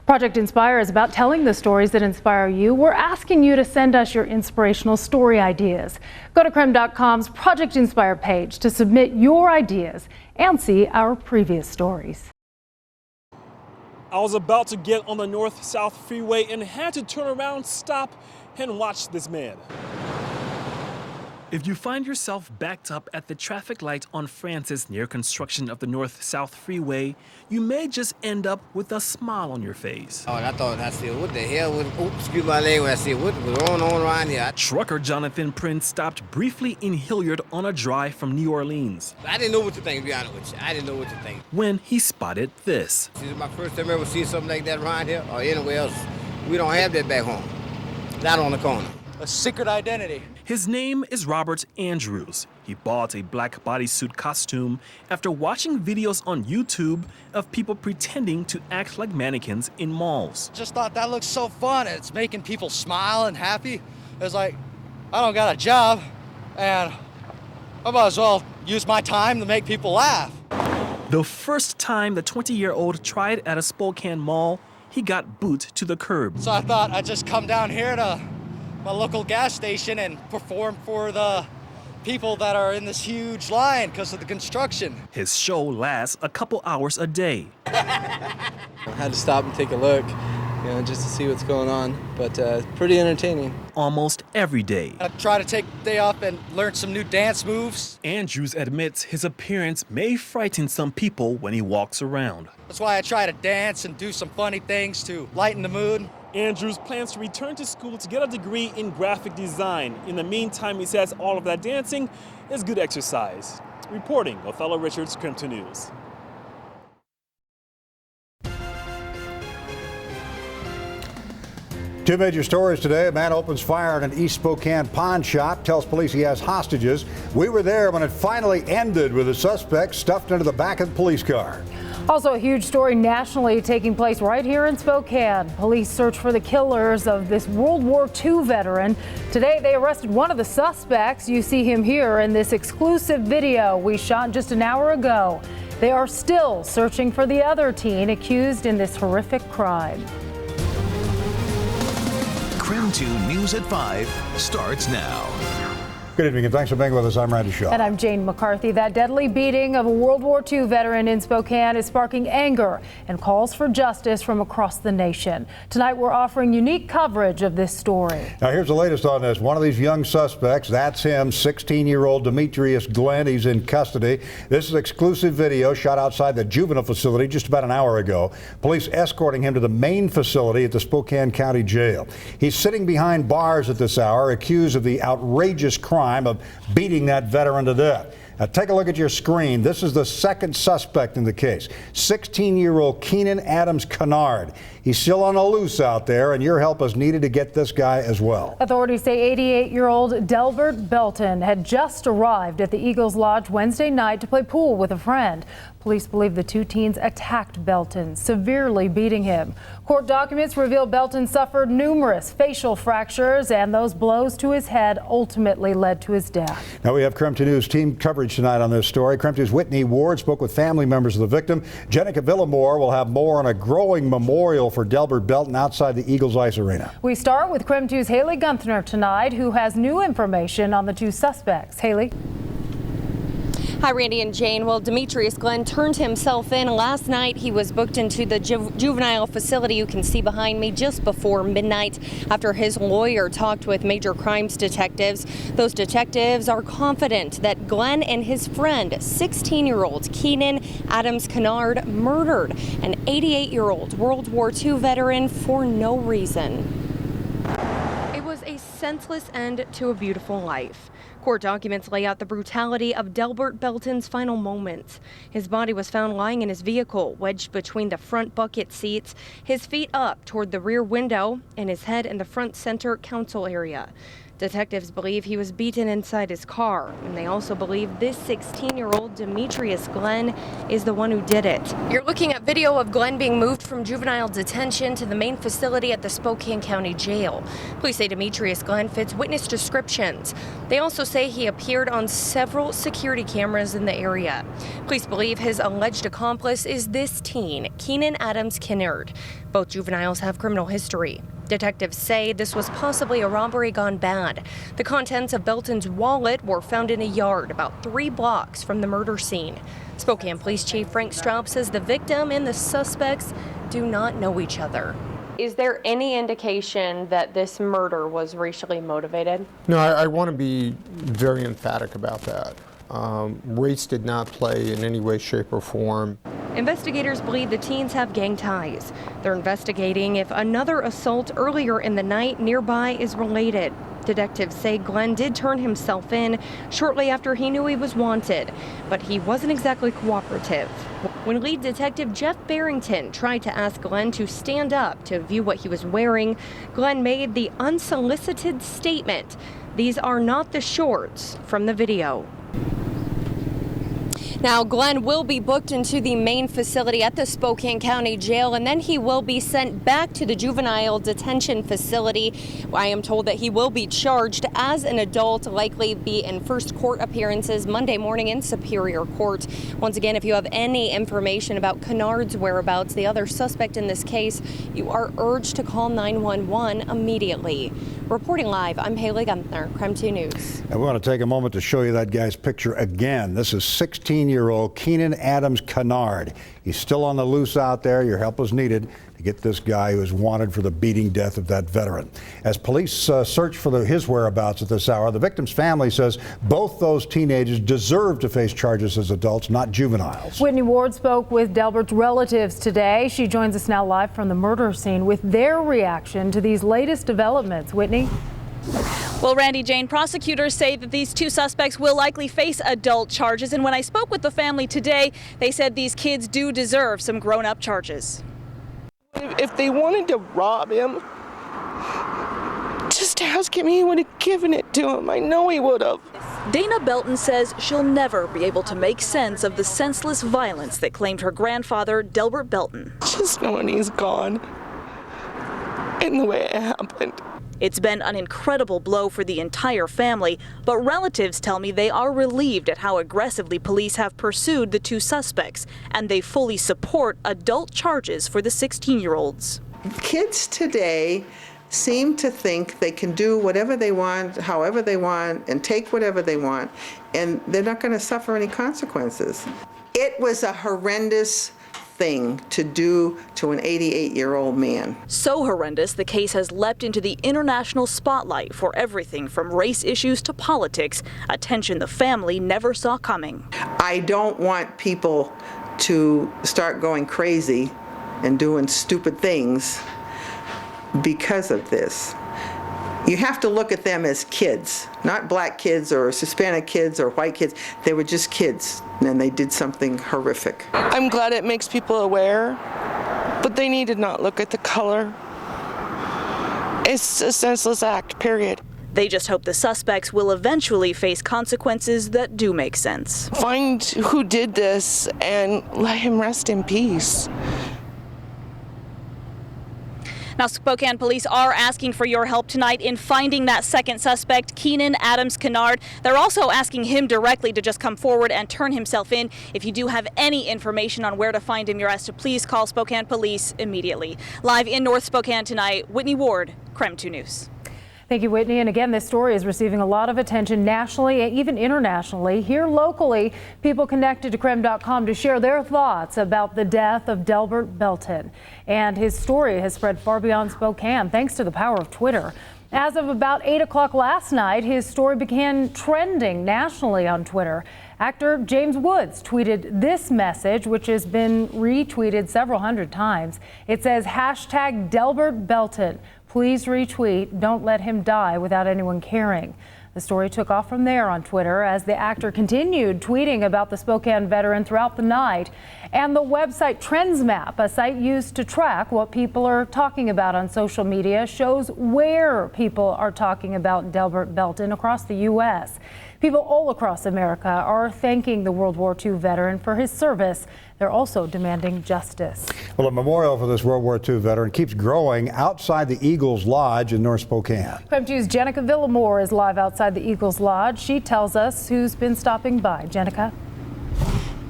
Project Inspire is about telling the stories that inspire you. We're asking you to send us your inspirational story ideas. Go to KREM.com's Project Inspire page to submit your ideas and see our previous stories.
I was about to get on the north-south freeway and had to turn around, stop, and watch this man. If you find yourself backed up at the traffic light on Francis near construction of the north-south freeway, you may just end up with a smile on your face.
Oh, I thought, I said, what the hell? Excuse my language. I said, what was going on around here?
Trucker Jonathan Prince stopped briefly in Hilliard on a drive from New Orleans.
I didn't know what to think, to be honest with you. I didn't know what to think.
When he spotted this.
This is my first time ever seeing something like that around here or anywhere else. We don't have that back home. Not on the corner.
A secret identity.
His name is Robert Andrews. He bought a black bodysuit costume after watching videos on YouTube of people pretending to act like mannequins in malls.
Just thought that looks so fun. It's making people smile and happy. It's like, I don't got a job, and I might as well use my time to make people laugh.
The first time the 20-year-old tried at a Spokane mall, he got booed to the curb.
So I thought I'd just come down here to my local gas station and perform for the people that are in this huge line because of the construction.
His show lasts a couple hours a day.
I had to stop and take a look, just to see what's going on, but pretty entertaining.
Almost every day.
I try to take the day off and learn some new dance moves.
Andrews admits his appearance may frighten some people when he walks around.
That's why I try to dance and do some funny things to lighten the mood.
Andrews plans to return to school to get a degree in graphic design. In the meantime, he says all of that dancing is good exercise. Reporting, Othello Richards, KREM 2 News.
Two major stories today. A man opens fire at an East Spokane pawn shop, tells police he has hostages. We were there when it finally ended with a suspect stuffed into the back of the police car.
Also a huge story nationally taking place right here in Spokane. Police search for the killers of this World War II veteran. Today they arrested one of the suspects. You see him here in this exclusive video we shot just an hour ago. They are still searching for the other teen accused in this horrific crime.
KREM 2 News at 5 starts now.
Good evening and thanks for being with us. I'm Randy Shaw.
And I'm Jane McCarthy. That deadly beating of a World War II veteran in Spokane is sparking anger and calls for justice from across the nation. Tonight we're offering unique coverage of this story.
Now here's the latest on this. One of these young suspects, that's him, 16-year-old Demetrius Glenn. He's in custody. This is exclusive video shot outside the juvenile facility just about an hour ago. Police escorting him to the main facility at the Spokane County Jail. He's sitting behind bars at this hour, accused of the outrageous crime of beating that veteran to death. Now take a look at your screen. This is the second suspect in the case, 16-year-old Keenan Adams Kennard. He's still on the loose out there, and your help is needed to get this guy as well.
Authorities say 88-year-old Delbert Belton had just arrived at the Eagles Lodge Wednesday night to play pool with a friend. Police believe the two teens attacked Belton, severely beating him. Court documents reveal Belton suffered numerous facial fractures, and those blows to his head ultimately led to his death.
Now we have KREM 2 News team coverage tonight on this story. KREM 2's Whitney Ward spoke with family members of the victim. Jenica Villamore will have more on a growing memorial for Delbert Belton outside the Eagles Ice Arena.
We start with KREM 2's Haley Gunther tonight, who has new information on the two suspects. Haley?
Hi, Randy and Jane. Well, Demetrius Glenn turned himself in last night. He was booked into the juvenile facility you can see behind me just before midnight after his lawyer talked with major crimes detectives. Those detectives are confident that Glenn and his friend, 16-year-old Keenan Adams Kennard, murdered an 88-year-old World War II veteran for no reason. It was a senseless end to a beautiful life. Court documents lay out the brutality of Delbert Belton's final moments. His body was found lying in his vehicle, wedged between the front bucket seats, his feet up toward the rear window, and his head in the front center console area. Detectives believe he was beaten inside his car, and they also believe this 16-year-old Demetrius Glenn is the one who did it. You're looking at video of Glenn being moved from juvenile detention to the main facility at the Spokane County Jail. Police say Demetrius Glenn fits witness descriptions. They also say he appeared on several security cameras in the area. Police believe his alleged accomplice is this teen, Keenan Adams Kennard. Both juveniles have criminal history. Detectives say this was possibly a robbery gone bad. The contents of Belton's wallet were found in a yard about 3 blocks from the murder scene. Spokane Police Chief Frank Straub says the victim and the suspects do not know each other. Is there any indication that this murder was racially motivated?
No, I want to be very emphatic about that. Race did not play in any way, shape, or form.
Investigators believe the teens have gang ties. They're investigating if another assault earlier in the night nearby is related. Detectives say Glenn did turn himself in shortly after he knew he was wanted, but he wasn't exactly cooperative. When lead detective Jeff Barrington tried to ask Glenn to stand up to view what he was wearing, Glenn made the unsolicited statement, "These are not the shorts from the video." Now, Glenn will be booked into the main facility at the Spokane County Jail, and then he will be sent back to the juvenile detention facility. I am told that he will be charged as an adult, likely be in first court appearances Monday morning in Superior Court. Once again, if you have any information about Kennard's whereabouts, the other suspect in this case, you are urged to call 911 immediately. Reporting live, I'm Haley Gunther, Crime 2 News.
And we want to take a moment to show you that guy's picture again. This is 16-year-old Keenan Adams Kennard. He's still on the loose out there. Your help is needed to get this guy who is wanted for the beating death of that veteran. As police search for his whereabouts at this hour, the victim's family says both those teenagers deserve to face charges as adults, not juveniles.
Whitney Ward spoke with Delbert's relatives today. She joins us now live from the murder scene with their reaction to these latest developments. Whitney?
Well, Randy, Jane, prosecutors say that these 2 suspects will likely face adult charges. And when I spoke with the family today, they said these kids do deserve some grown-up charges.
If they wanted to rob him, just ask him. He would have given it to him. I know he would have.
Dana Belton says she'll never be able to make sense of the senseless violence that claimed her grandfather, Delbert Belton.
Just knowing he's gone and the way it happened.
It's been an incredible blow for the entire family, but relatives tell me they are relieved at how aggressively police have pursued the 2 suspects, and they fully support adult charges for the 16-year-olds.
Kids today seem to think they can do whatever they want, however they want, and take whatever they want, and they're not going to suffer any consequences. It was a horrendous thing to do to an 88-year-old man.
So horrendous, the case has leapt into the international spotlight for everything from race issues to politics, attention the family never saw coming.
I don't want people to start going crazy and doing stupid things because of this. You have to look at them as kids, not black kids or Hispanic kids or white kids. They were just kids, and they did something horrific.
I'm glad it makes people aware, but they need to not look at the color. It's a senseless act, period.
They just hope the suspects will eventually face consequences that do make sense.
Find who did this and let him rest in peace.
Now, Spokane police are asking for your help tonight in finding that second suspect, Keenan Adams Kennard. They're also asking him directly to just come forward and turn himself in. If you do have any information on where to find him, you're asked to please call Spokane police immediately. Live in North Spokane tonight, Whitney Ward, Crime 2 News.
Thank you, Whitney. And again, this story is receiving a lot of attention nationally and even internationally. Here locally, people connected to KREM.com to share their thoughts about the death of Delbert Belton. And his story has spread far beyond Spokane thanks to the power of Twitter. As of about 8 o'clock last night, his story began trending nationally on Twitter. Actor James Woods tweeted this message, which has been retweeted several hundred times. It says, hashtag Delbert Belton. Please retweet. Don't let him die without anyone caring. The story took off from there on Twitter as the actor continued tweeting about the Spokane veteran throughout the night. And the website TrendsMap, a site used to track what people are talking about on social media, shows where people are talking about Delbert Belton across the U.S. People all across America are thanking the World War II veteran for his service. They're also demanding justice.
Well, a memorial for this World War II veteran keeps growing outside the Eagles Lodge in North Spokane.
KREM 2's Jenica Villamore is live outside the Eagles Lodge. She tells us who's been stopping by. Jenica?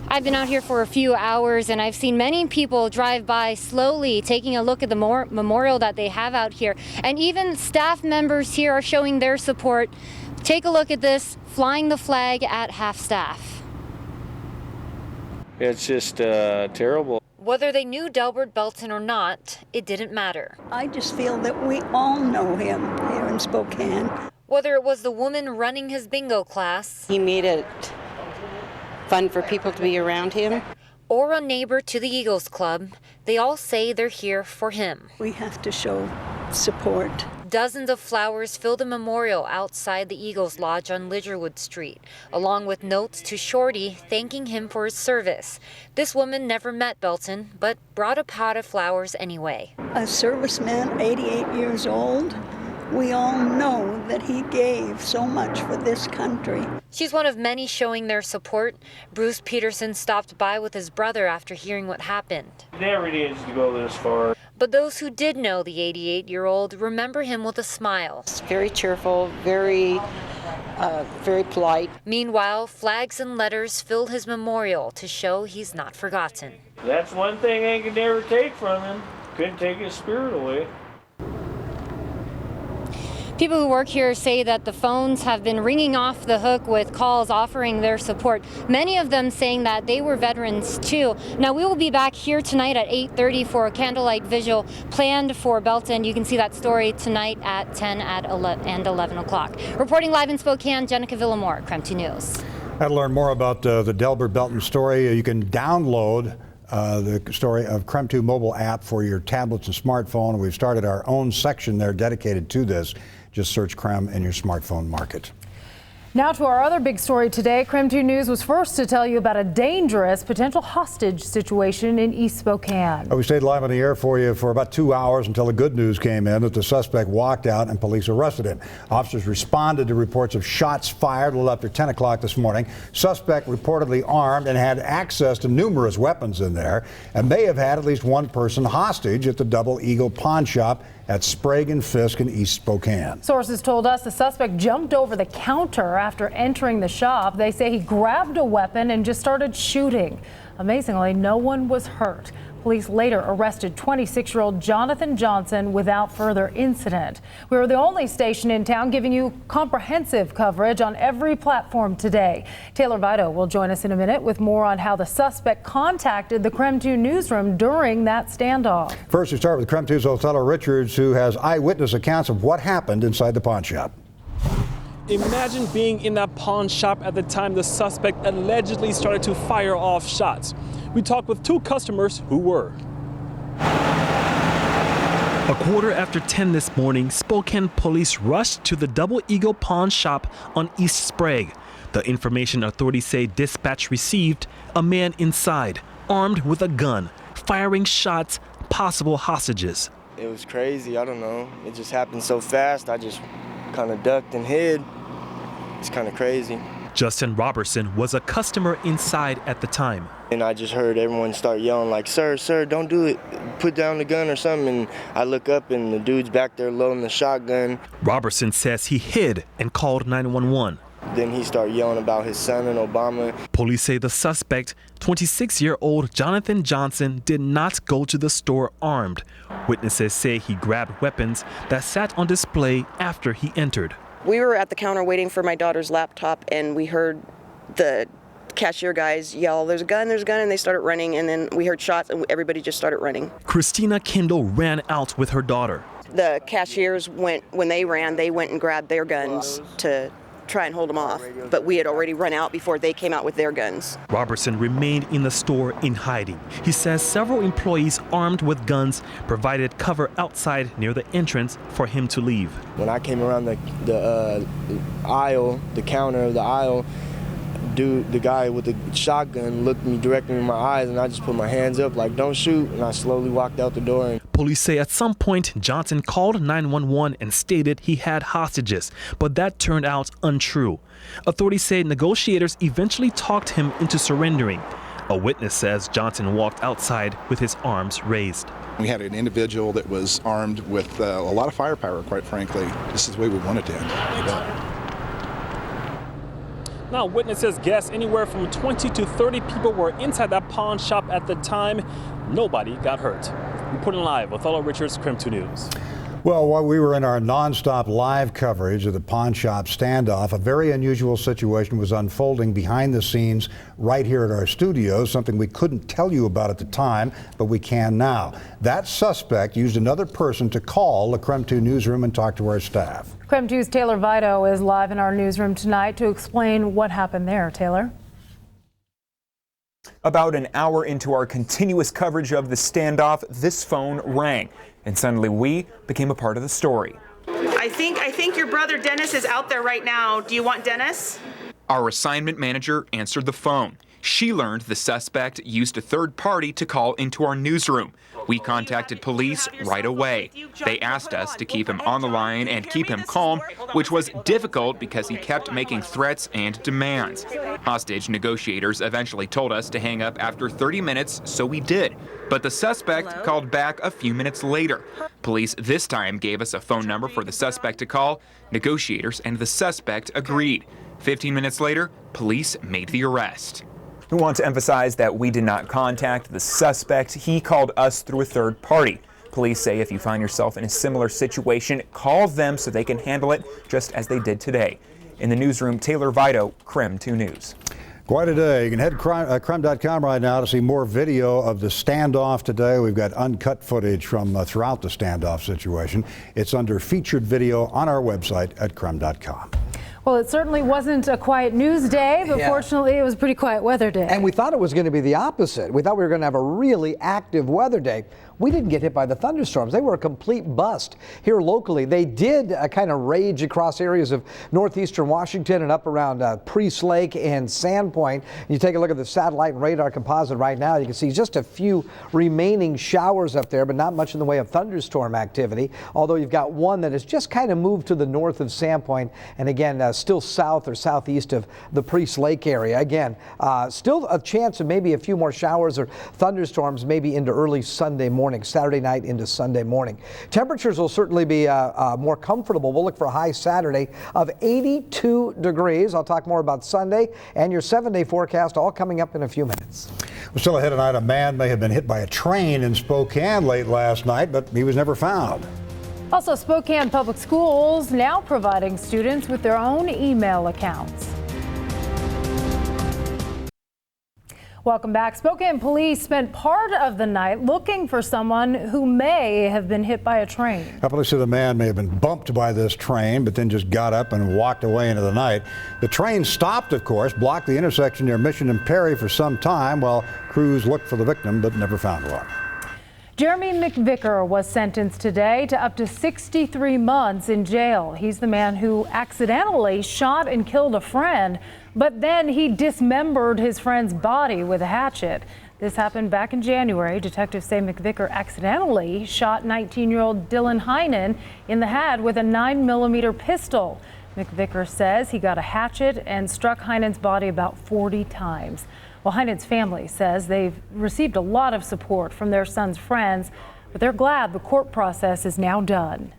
I've been out here for a few hours and I've seen many people drive by slowly taking a look at the memorial that they have out here. And even staff members here are showing their support. Take a look at this, flying the flag at half-staff.
It's just terrible.
Whether they knew Delbert Belton or not, it didn't matter.
I just feel that we all know him here in Spokane.
Whether it was the woman running his bingo class,
he made it fun for people to be around him,
or a neighbor to the Eagles Club, they all say they're here for him.
We have to show support.
Dozens of flowers fill the memorial outside the Eagles Lodge on Lidgerwood Street, along with notes to Shorty thanking him for his service. This woman never met Belton, but brought a pot of flowers anyway.
A serviceman, 88 years old. We all know that he gave so much for this country.
She's one of many showing their support. Bruce Peterson stopped by with his brother after hearing what happened.
Never needs to go this far.
But those who did know the 88-year-old remember him with a smile.
It's very cheerful, very polite.
Meanwhile, flags and letters fill his memorial to show he's not forgotten.
That's one thing they could never take from him. Couldn't take his spirit away.
People who work here say that the phones have been ringing off the hook with calls offering their support, many of them saying that they were veterans too. Now, we will be back here tonight at 8:30 for a candlelight vigil planned for Belton. You can see that story tonight at 10 and 11 o'clock. Reporting live in Spokane, Jenica Villamore, KREM 2 News.
To learn more about the Delbert Belton story, you can download the story of KREM 2 mobile app for your tablets and smartphone. We've started our own section there dedicated to this. Just search KREM in your smartphone market.
Now to our other big story today. KREM 2 News was first to tell you about a dangerous potential hostage situation in East Spokane.
We stayed live on the air for you for about 2 hours until the good news came in that the suspect walked out and police arrested him. Officers responded to reports of shots fired a little after 10 o'clock this morning. Suspect reportedly armed and had access to numerous weapons in there and may have had at least one person hostage at the Double Eagle Pawn Shop at Sprague and Fisk in East Spokane.
Sources told us the suspect jumped over the counter after entering the shop. They say he grabbed a weapon and just started shooting. Amazingly, no one was hurt. Police later arrested 26-year-old Jonathan Johnson without further incident. We are the only station in town giving you comprehensive coverage on every platform today. Taylor Vito will join us in a minute with more on how the suspect contacted the KREM 2 newsroom during that standoff.
First, we start with KREM 2's Othello Richards, who has eyewitness accounts of what happened inside the pawn shop.
Imagine being in that pawn shop at the time the suspect allegedly started to fire off shots. We talked with two customers who were. A quarter after 10 this morning, Spokane police rushed to the Double Eagle Pawn Shop on East Sprague. The information authorities say dispatch received: a man inside, armed with a gun, firing shots, possible hostages.
It was crazy, I don't know. It just happened so fast, I just kind of ducked and hid. It's kind of crazy.
Justin Robertson was a customer inside at the time.
And I just heard everyone start yelling like, sir, don't do it. Put down the gun or something. And I look up and the dude's back there loading the shotgun.
Robertson says he hid and called 911.
then he started yelling about his son and Obama.
Police say the suspect, 26-year-old Jonathan Johnson, did not go to the store armed. Witnesses say he grabbed weapons that sat on display after he entered.
We were at the counter waiting for my daughter's laptop, and we heard the cashier guys yell, there's a gun, and they started running, and then we heard shots, and everybody just started running.
Christina Kendall ran out with her daughter.
The cashiers when they went and grabbed their guns to try and hold them off, but we had already run out before they came out with their guns.
Robertson remained in the store in hiding. He says several employees armed with guns provided cover outside near the entrance for him to leave.
When I came around the aisle, the counter of the aisle, the guy with the shotgun looked me directly in my eyes, and I just put my hands up like, don't shoot, and I slowly walked out the door.
Police say at some point Johnson called 911 and stated he had hostages, but that turned out untrue. Authorities say negotiators eventually talked him into surrendering. A witness says Johnson walked outside with his arms raised.
We had an individual that was armed with a lot of firepower, quite frankly. This is the way we want it to end.
Now, witnesses guess anywhere from 20 to 30 people were inside that pawn shop at the time. Nobody got hurt. Reporting live, Othello Richards, Crim 2 News.
Well, while we were in our nonstop live coverage of the pawn shop standoff, a very unusual situation was unfolding behind the scenes right here at our studios, something we couldn't tell you about at the time, but we can now. That suspect used another person to call the Crim 2 newsroom and talk to our staff.
Crim 2's Taylor Vito is live in our newsroom tonight to explain what happened there. Taylor?
About an hour into our continuous coverage of the standoff, this phone rang, and suddenly we became a part of the story.
I think your brother Dennis is out there right now. Do you want Dennis?
Our assignment manager answered the phone. She learned the suspect used a third party to call into our newsroom. We contacted police right away. They asked us to keep him on the line and keep him calm, which was difficult because he kept making threats and demands. Hostage negotiators eventually told us to hang up after 30 minutes, so we did. But the suspect called back a few minutes later. Police this time gave us a phone number for the suspect to call. Negotiators and the suspect agreed. 15 minutes later, police made the arrest. We want to emphasize that we did not contact the suspect. He called us through a third party. Police say if you find yourself in a similar situation, call them so they can handle it just as they did today. In the newsroom, Taylor Vito, Crim 2 News.
Quite a day. You can head to crime.com right now to see more video of the standoff today. We've got uncut footage from throughout the standoff situation. It's under featured video on our website at crime.com.
Well, it certainly wasn't a quiet news day, but fortunately it was a pretty quiet weather day.
And we thought it was going to be the opposite. We thought we were going to have a really active weather day. We didn't get hit by the thunderstorms. They were a complete bust here locally. They did kind of rage across areas of northeastern Washington and up around Priest Lake and Sandpoint. You take a look at the satellite and radar composite right now, you can see just a few remaining showers up there, but not much in the way of thunderstorm activity, although you've got one that has just kind of moved to the north of Sandpoint and again still south or southeast of the Priest Lake area. Again, still a chance of maybe a few more showers or thunderstorms maybe into early Sunday morning. Saturday night into Sunday morning. Temperatures will certainly be more comfortable. We'll look for a high Saturday of 82 degrees. I'll talk more about Sunday and your 7-day forecast all coming up in a few minutes.
We're still ahead tonight. A man may have been hit by a train in Spokane late last night, but he was never found.
Also, Spokane Public Schools now providing students with their own email accounts. Welcome back. Spokane police spent part of the night looking for someone who may have been hit by a train.
Police say the man may have been bumped by this train, but then just got up and walked away into the night. The train stopped, of course, blocked the intersection near Mission and Perry for some time while crews looked for the victim, but never found one.
Jeremy McVicker was sentenced today to up to 63 months in jail. He's the man who accidentally shot and killed a friend, but then he dismembered his friend's body with a hatchet. This happened back in January. Detectives say McVicker accidentally shot 19-year-old Dylan Heinen in the head with a 9mm pistol. McVicker says he got a hatchet and struck Heinen's body about 40 times. Well, Heinen's family says they've received a lot of support from their son's friends, but they're glad the court process is now done.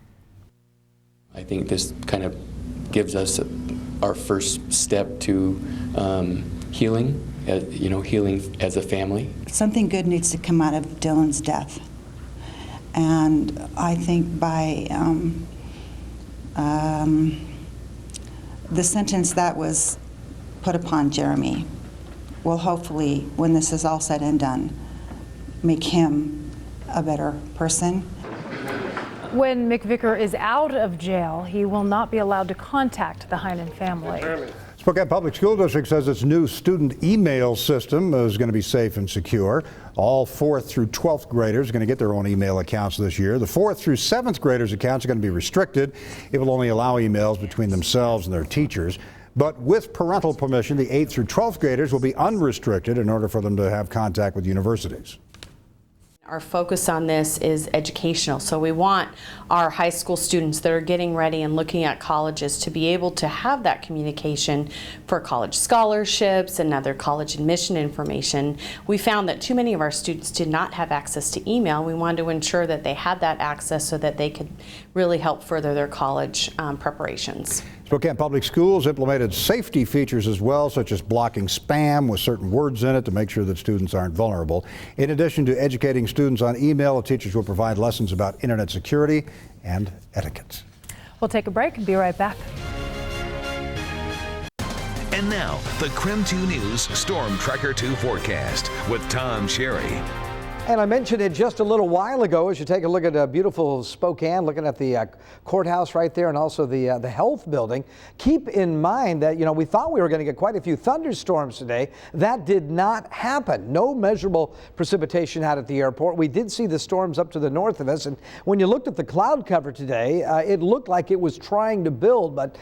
I think this kind of gives us
our first step to healing, healing as a family.
Something good needs to come out of Dylan's death. And I think by the sentence that was put upon Jeremy will hopefully, when this is all said and done, make him a better person.
When McVicker is out of jail, he will not be allowed to contact the Heinen family.
Spokane Public School District says its new student email system is going to be safe and secure. All 4th through 12th graders are going to get their own email accounts this year. The 4th through 7th graders' accounts are going to be restricted. It will only allow emails between themselves and their teachers. But with parental permission, the 8th through 12th graders will be unrestricted in order for them to have contact with universities.
Our focus on this is educational, so we want our high school students that are getting ready and looking at colleges to be able to have that communication for college scholarships and other college admission information. We found that too many of our students did not have access to email. We wanted to ensure that they had that access so that they could really help further their college preparations.
Spokane Public Schools implemented safety features as well, such as blocking spam with certain words in it to make sure that students aren't vulnerable. In addition to educating students on email, the teachers will provide lessons about internet security and etiquette.
We'll take a break and be right back.
And now, the KREM 2 News Storm Tracker 2 forecast with Tom Sherry.
And I mentioned it just a little while ago as you take a look at beautiful Spokane, looking at the courthouse right there and also the health building. Keep in mind that, we thought we were going to get quite a few thunderstorms today. That did not happen. No measurable precipitation out at the airport. We did see the storms up to the north of us. And when you looked at the cloud cover today, it looked like it was trying to build, but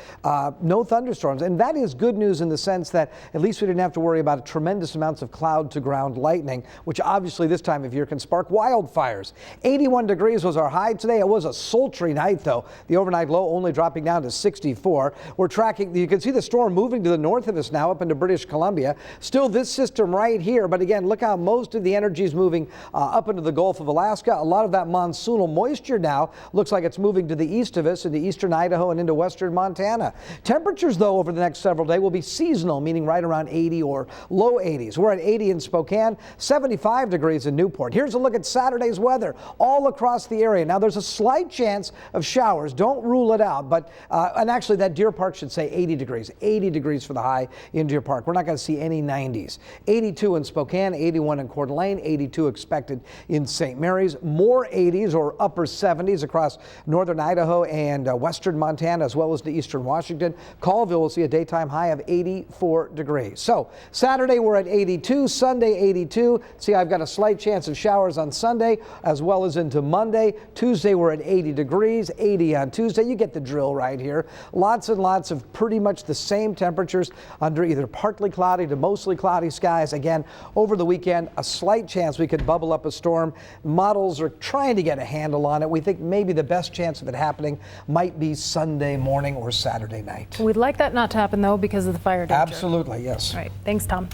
no thunderstorms. And that is good news in the sense that at least we didn't have to worry about tremendous amounts of cloud to ground lightning, which obviously this time of year can spark wildfires. 81 degrees was our high today. It was a sultry night, though. The overnight low only dropping down to 64. We're tracking, you can see the storm moving to the north of us now up into British Columbia. Still this system right here, but again, look how most of the energy is moving up into the Gulf of Alaska. A lot of that monsoonal moisture now looks like it's moving to the east of us, into eastern Idaho and into western Montana. Temperatures, though, over the next several days will be seasonal, meaning right around 80 or low 80s. We're at 80 in Spokane, 75 degrees in Newport. Here's a look at Saturday's weather all across the area. Now, there's a slight chance of showers. Don't rule it out. But and actually, that Deer Park should say 80 degrees. 80 degrees for the high in Deer Park. We're not going to see any 90s. 82 in Spokane, 81 in Coeur d'Alene, 82 expected in St. Mary's. More 80s or upper 70s across northern Idaho and western Montana, as well as to eastern Washington. Colville will see a daytime high of 84 degrees. So Saturday, we're at 82. Sunday, 82. See, I've got a slight chance of showers on Sunday as well as into Monday. Tuesday, we're at 80 degrees, 80 on Tuesday. You get the drill right here. Lots and lots of pretty much the same temperatures under either partly cloudy to mostly cloudy skies. Again, over the weekend, a slight chance we could bubble up a storm. Models are trying to get a handle on it. We think maybe the best chance of it happening might be Sunday morning or Saturday night.
We'd like that not to happen, though, because of the fire danger.
Absolutely, yes.
All right. Thanks, Tom.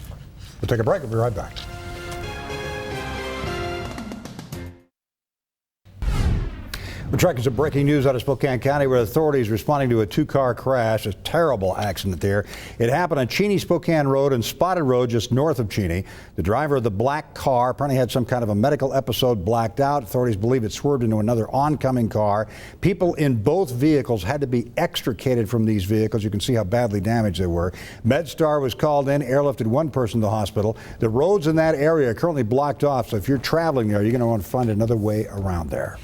We'll take a break. We'll be right back. We're tracking some breaking news out of Spokane County where authorities responding to a two-car crash, a terrible accident there. It happened on Cheney-Spokane Road and Spotted Road just north of Cheney. The driver of the black car apparently had some kind of a medical episode, blacked out. Authorities believe it swerved into another oncoming car. People in both vehicles had to be extricated from these vehicles. You can see how badly damaged they were. MedStar was called in, airlifted one person to the hospital. The roads in that area are currently blocked off, so if you're traveling there, you're going to want to find another way around there.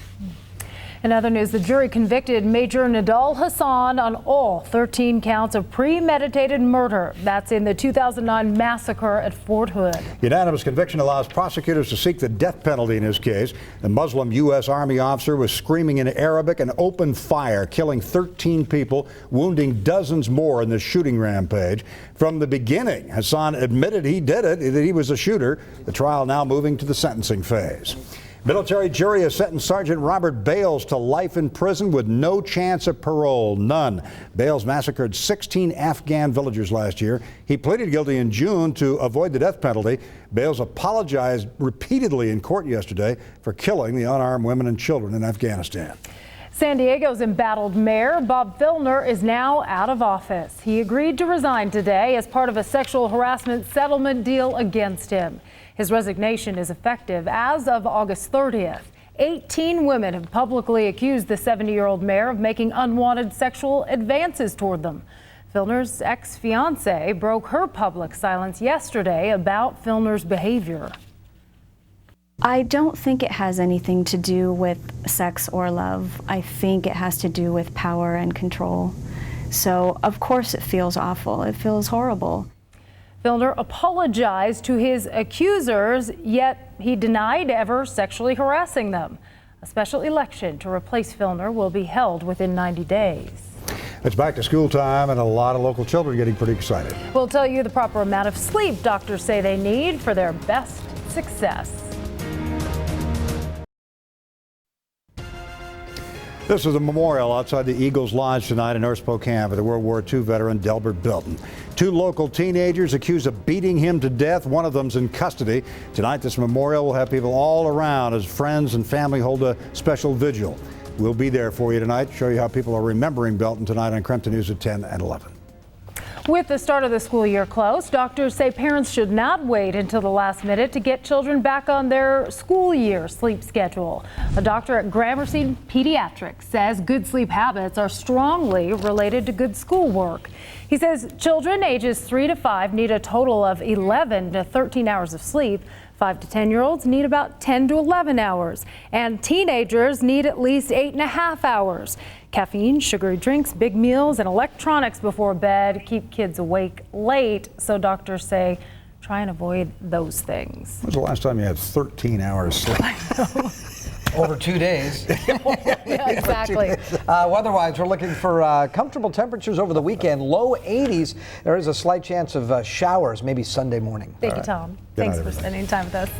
In other news, the jury convicted Major Nidal Hassan on all 13 counts of premeditated murder. That's in the 2009 massacre at Fort Hood.
Unanimous conviction allows prosecutors to seek the death penalty in his case. The Muslim U.S. Army officer was screaming in Arabic and opened fire, killing 13 people, wounding dozens more in the shooting rampage. From the beginning, Hassan admitted he did it, that he was a shooter. The trial now moving to the sentencing phase. Military jury has sentenced Sergeant Robert Bales to life in prison with no chance of parole, none. Bales massacred 16 Afghan villagers last year. He pleaded guilty in June to avoid the death penalty. Bales apologized repeatedly in court yesterday for killing the unarmed women and children in Afghanistan.
San Diego's embattled mayor, Bob Filner, is now out of office. He agreed to resign today as part of a sexual harassment settlement deal against him. His resignation is effective as of August 30th. 18 women have publicly accused the 70-year-old mayor of making unwanted sexual advances toward them. Filner's ex-fiancée broke her public silence yesterday about Filner's behavior.
I don't think it has anything to do with sex or love. I think it has to do with power and control. So, of course, it feels awful. It feels horrible.
Filner apologized to his accusers, yet he denied ever sexually harassing them. A special election to replace Filner will be held within 90 days.
It's back to school time, and a lot of local children getting pretty excited.
We'll tell you the proper amount of sleep doctors say they need for their best success.
This is a memorial outside the Eagles Lodge tonight in North Spokane for the World War II veteran Delbert Bilton. 2 local teenagers accused of beating him to death. One of them's in custody. Tonight, this memorial will have people all around as friends and family hold a special vigil. We'll be there for you tonight, show you how people are remembering Belton tonight on Crampton News at 10 and 11.
With the start of the school year close, doctors say parents should not wait until the last minute to get children back on their school year sleep schedule. A doctor at Gramercy Pediatrics says good sleep habits are strongly related to good schoolwork. He says children ages 3 to 5 need a total of 11 to 13 hours of sleep. 5 to 10-year-olds need about 10 to 11 hours, and teenagers need at least 8.5 hours. Caffeine, sugary drinks, big meals, and electronics before bed keep kids awake late, so doctors say try and avoid those things.
When was the last time you had 13 hours sleep?
Over 2 days.
Yeah, exactly.
Weather-wise, we're looking for comfortable temperatures over the weekend. Low 80s. There is a slight chance of showers, maybe Sunday morning.
Thank you, Tom. Thanks for spending time with us.